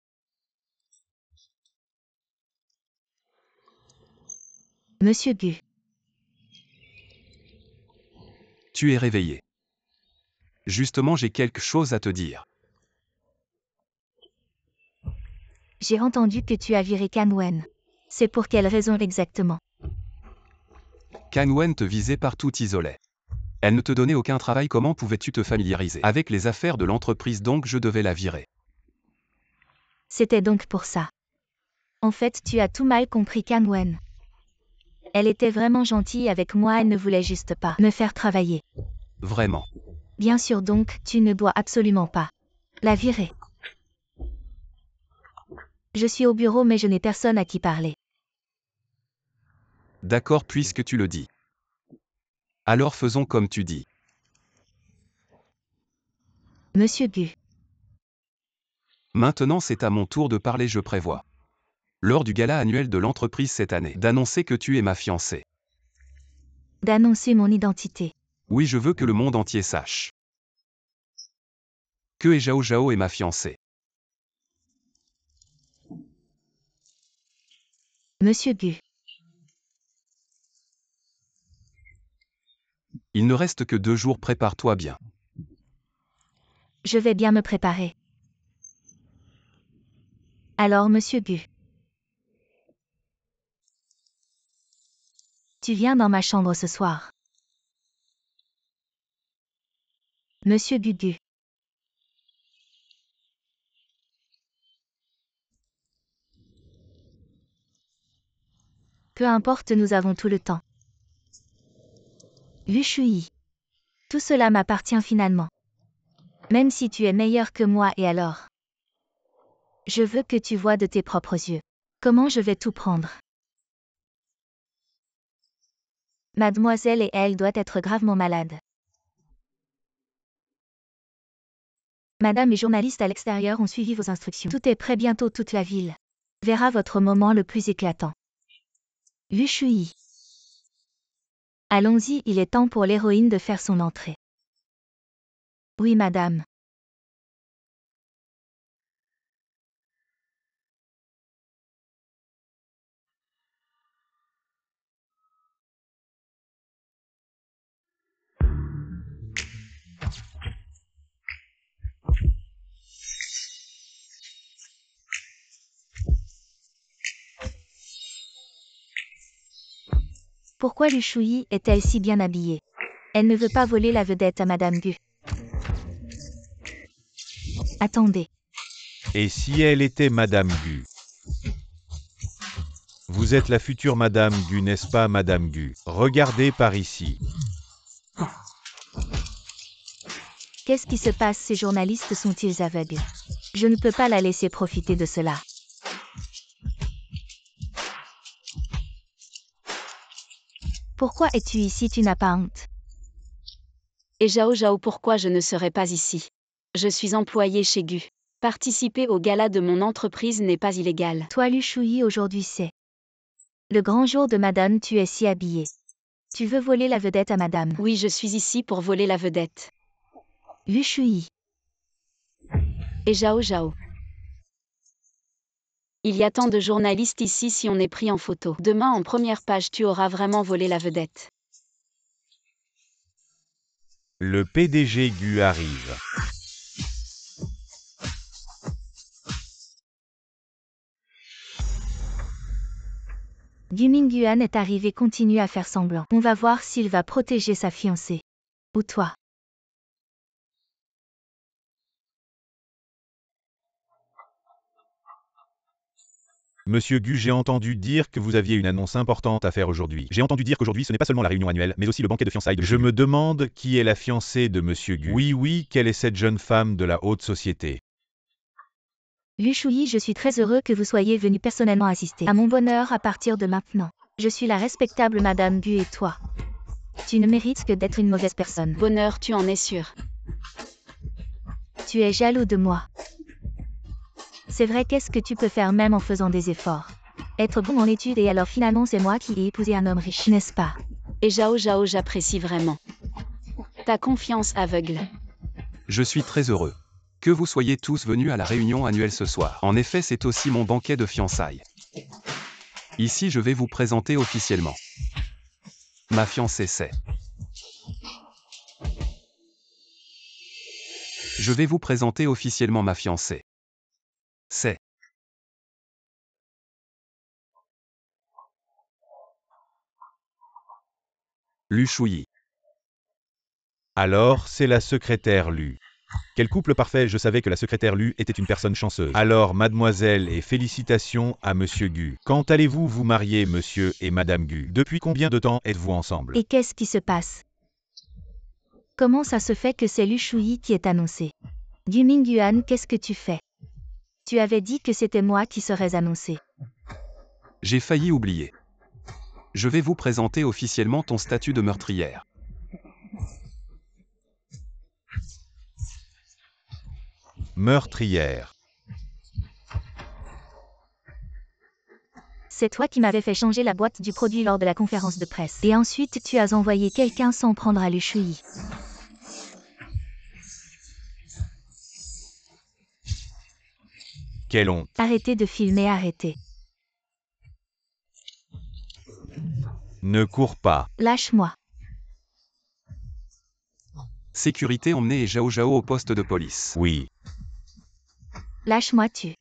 Monsieur Gu. Tu es réveillé. Justement, j'ai quelque chose à te dire. J'ai entendu que tu as viré Kan Wen. C'est pour quelle raison exactement? Kan Wen te visait partout, isolait. Elle ne te donnait aucun travail, comment pouvais-tu te familiariser avec les affaires de l'entreprise, donc je devais la virer. C'était donc pour ça. En fait, tu as tout mal compris Kan Wen. Elle était vraiment gentille avec moi, elle ne voulait juste pas me faire travailler. Vraiment. Bien sûr, donc, tu ne dois absolument pas la virer. Je suis au bureau mais je n'ai personne à qui parler. D'accord, puisque tu le dis. Alors faisons comme tu dis. Monsieur Gu. Maintenant c'est à mon tour de parler, je prévois. Lors du gala annuel de l'entreprise cette année, d'annoncer que tu es ma fiancée. D'annoncer mon identité. Oui, je veux que le monde entier sache que Zhao est ma fiancée. Monsieur Gu. Il ne reste que 2 jours, prépare-toi bien. Je vais bien me préparer. Alors, monsieur Gu. Tu viens dans ma chambre ce soir. Monsieur Gu. Peu importe, nous avons tout le temps. Lu Shui. Tout cela m'appartient finalement. Même si tu es meilleur que moi, et alors? Je veux que tu vois de tes propres yeux. Comment je vais tout prendre. Mademoiselle et elle doit être gravement malade. Madame, les journalistes à l'extérieur ont suivi vos instructions. Tout est prêt, bientôt toute la ville verra votre moment le plus éclatant. Lu Shui. Allons-y, il est temps pour l'héroïne de faire son entrée. Oui, madame. Pourquoi Lu Shui est-elle si bien habillée? Elle ne veut pas voler la vedette à Madame Gu. Attendez. Et si elle était Madame Gu? Vous êtes la future Madame Gu, n'est-ce pas, Madame Gu? Regardez par ici. Qu'est-ce qui se passe? Ces journalistes sont-ils aveugles? Je ne peux pas la laisser profiter de cela. Pourquoi es-tu ici? Tu n'as pas honte? Et Zhao, pourquoi je ne serais pas ici? Je suis employée chez Gu. Participer au gala de mon entreprise n'est pas illégal. Toi Lu Shuyi, aujourd'hui c'est le grand jour de madame, tu es si habillée. Tu veux voler la vedette à madame. Oui, je suis ici pour voler la vedette. Lu Shuyi. Et Zhao Zhao. Il y a tant de journalistes ici si on est pris en photo. Demain en première page tu auras vraiment volé la vedette. Le PDG Gu arrive. Gu Mingyuan est arrivé, continue à faire semblant. On va voir s'il va protéger sa fiancée. Ou toi. Monsieur Gu, j'ai entendu dire que vous aviez une annonce importante à faire aujourd'hui. J'ai entendu dire qu'aujourd'hui ce n'est pas seulement la réunion annuelle, mais aussi le banquet de fiançailles de Je me demande qui est la fiancée de Monsieur Gu. Oui, quelle est cette jeune femme de la haute société? Lu Shuyi, je suis très heureux que vous soyez venu personnellement assister à mon bonheur à partir de maintenant. Je suis la respectable Madame Gu et toi. Tu ne mérites que d'être une mauvaise personne. Bonheur, tu en es sûr. Tu es jaloux de moi. C'est vrai, qu'est-ce que tu peux faire même en faisant des efforts? Être bon en études et alors finalement c'est moi qui ai épousé un homme riche, n'est-ce pas? Et Zhao Zhao, j'apprécie vraiment ta confiance aveugle. Je suis très heureux que vous soyez tous venus à la réunion annuelle ce soir. En effet, c'est aussi mon banquet de fiançailles. Ici, je vais vous présenter officiellement. Ma fiancée, c'est... Je vais vous présenter officiellement ma fiancée. C'est... Lu Shuyi. Alors, c'est la secrétaire Lu. Quel couple parfait, je savais que la secrétaire Lu était une personne chanceuse. Alors, mademoiselle, et félicitations à Monsieur Gu. Quand allez-vous vous marier, Monsieur et Madame Gu? Depuis combien de temps êtes-vous ensemble? Et qu'est-ce qui se passe? Comment ça se fait que c'est Lu Shuyi qui est annoncé? Gu Mingyuan, qu'est-ce que tu fais? Tu avais dit que c'était moi qui serais annoncé. J'ai failli oublier. Je vais vous présenter officiellement ton statut de meurtrière. Meurtrière. C'est toi qui m'avais fait changer la boîte du produit lors de la conférence de presse. Et ensuite tu as envoyé quelqu'un s'en prendre à Lu Shuyi. Quelle honte. Arrêtez de filmer, arrêtez. Ne cours pas. Lâche-moi. Sécurité, emmenez Zhao Zhao au poste de police. Oui. Lâche-moi, tu.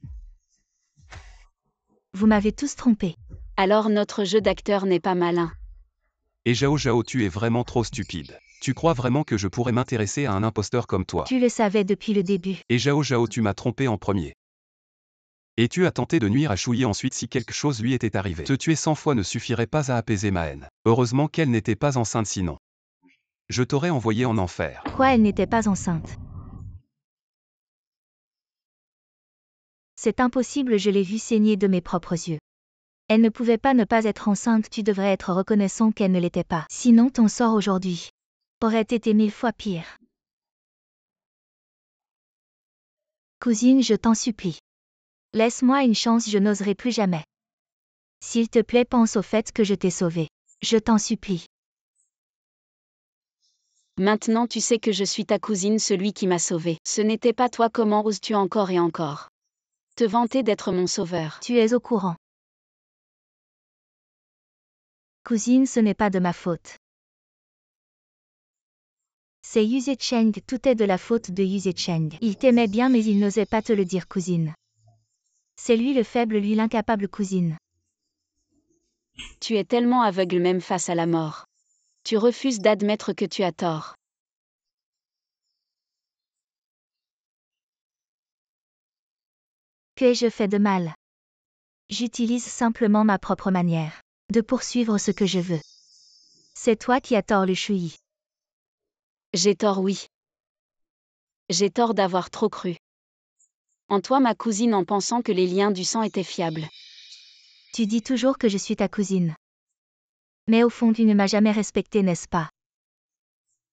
Vous m'avez tous trompé. Alors notre jeu d'acteur n'est pas malin. Et Zhao Zhao, tu es vraiment trop stupide. Tu crois vraiment que je pourrais m'intéresser à un imposteur comme toi? Tu le savais depuis le début. Et Zhao Zhao, tu m'as trompé en premier. Et tu as tenté de nuire à Shuyi ensuite si quelque chose lui était arrivé. Te tuer 100 fois ne suffirait pas à apaiser ma haine. Heureusement qu'elle n'était pas enceinte, sinon je t'aurais envoyé en enfer. Quoi, elle n'était pas enceinte? C'est impossible, je l'ai vue saigner de mes propres yeux. Elle ne pouvait pas ne pas être enceinte, tu devrais être reconnaissant qu'elle ne l'était pas. Sinon ton sort aujourd'hui aurait été 1000 fois pire. Cousine, je t'en supplie. Laisse-moi une chance, je n'oserai plus jamais. S'il te plaît, pense au fait que je t'ai sauvée. Je t'en supplie. Maintenant tu sais que je suis ta cousine, celui qui m'a sauvée. Ce n'était pas toi, comment oses-tu encore et encore te vanter d'être mon sauveur? Tu es au courant. Cousine, ce n'est pas de ma faute. C'est Yu Cheng, tout est de la faute de Yu Cheng. Il t'aimait bien mais il n'osait pas te le dire, cousine. C'est lui le faible, lui l'incapable, cousine. Tu es tellement aveugle même face à la mort. Tu refuses d'admettre que tu as tort. Que ai-je fait de mal? J'utilise simplement ma propre manière de poursuivre ce que je veux. C'est toi qui as tort, Lu Shuyi. J'ai tort, oui. J'ai tort d'avoir trop cru en toi, ma cousine, en pensant que les liens du sang étaient fiables. Tu dis toujours que je suis ta cousine. Mais au fond tu ne m'as jamais respectée, n'est-ce pas?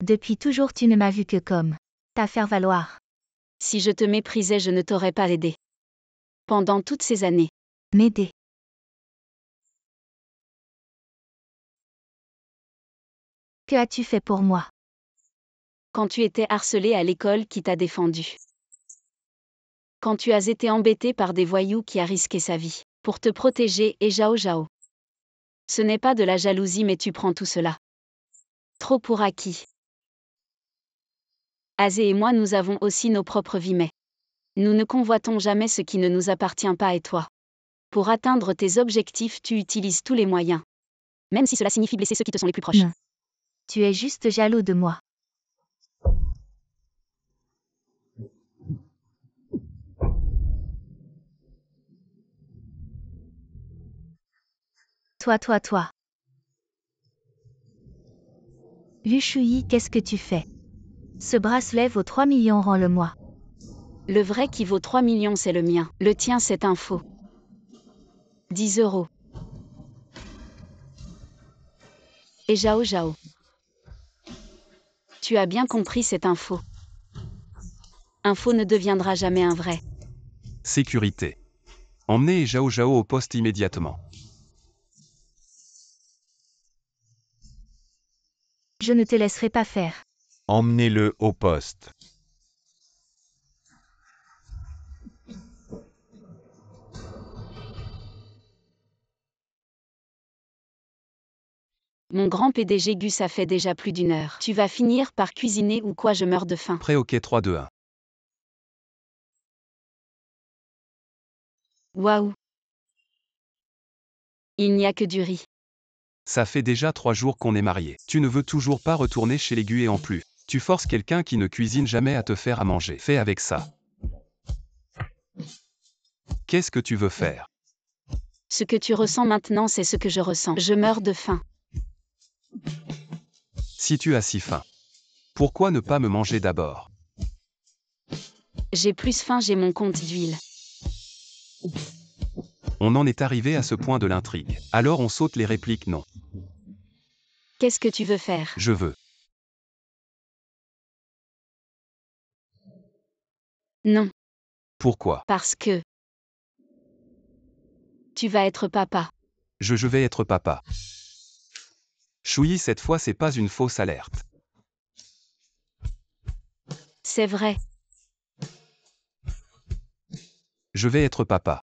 Depuis toujours tu ne m'as vu que comme ta faire-valoir. Si je te méprisais, je ne t'aurais pas aidé. Pendant toutes ces années. M'aider. Que as-tu fait pour moi? Quand tu étais harcelé à l'école, qui t'a défendu? Quand tu as été embêté par des voyous, qui a risqué sa vie pour te protéger, et Jao Jao. Ce n'est pas de la jalousie, mais tu prends tout cela trop pour acquis. Azé et moi, nous avons aussi nos propres vies, mais nous ne convoitons jamais ce qui ne nous appartient pas. Et toi, pour atteindre tes objectifs, tu utilises tous les moyens, même si cela signifie blesser ceux qui te sont les plus proches. Non. Tu es juste jaloux de moi. Toi. Lu Shuyi, qu'est-ce que tu fais? Ce bracelet vaut 3 millions, rends-le-moi. Le vrai qui vaut 3 millions, c'est le mien. Le tien, c'est un faux. 10 €. Et Jao Jao. Tu as bien compris, c'est un faux. Un faux ne deviendra jamais un vrai. Sécurité. Emmenez Jao Jao au poste immédiatement. Je ne te laisserai pas faire. Emmenez-le au poste. Mon grand PDG Gus, ça fait déjà plus d'1 heure. Tu vas finir par cuisiner ou quoi? Je meurs de faim. Prêt, ok, 3, 2, 1. Waouh. Il n'y a que du riz. Ça fait déjà 3 jours qu'on est mariés. Tu ne veux toujours pas retourner chez l'aigu et en plus, tu forces quelqu'un qui ne cuisine jamais à te faire à manger. Fais avec ça. Qu'est-ce que tu veux faire? Ce que tu ressens maintenant, c'est ce que je ressens. Je meurs de faim. Si tu as si faim, pourquoi ne pas me manger d'abord? J'ai plus faim, j'ai mon compte d'huile. On en est arrivé à ce point de l'intrigue. Alors on saute les répliques, non. Qu'est-ce que tu veux faire? Je veux. Non. Pourquoi? Parce que tu vas être papa. Je vais être papa. Shuyi, cette fois c'est pas une fausse alerte. C'est vrai. Je vais être papa.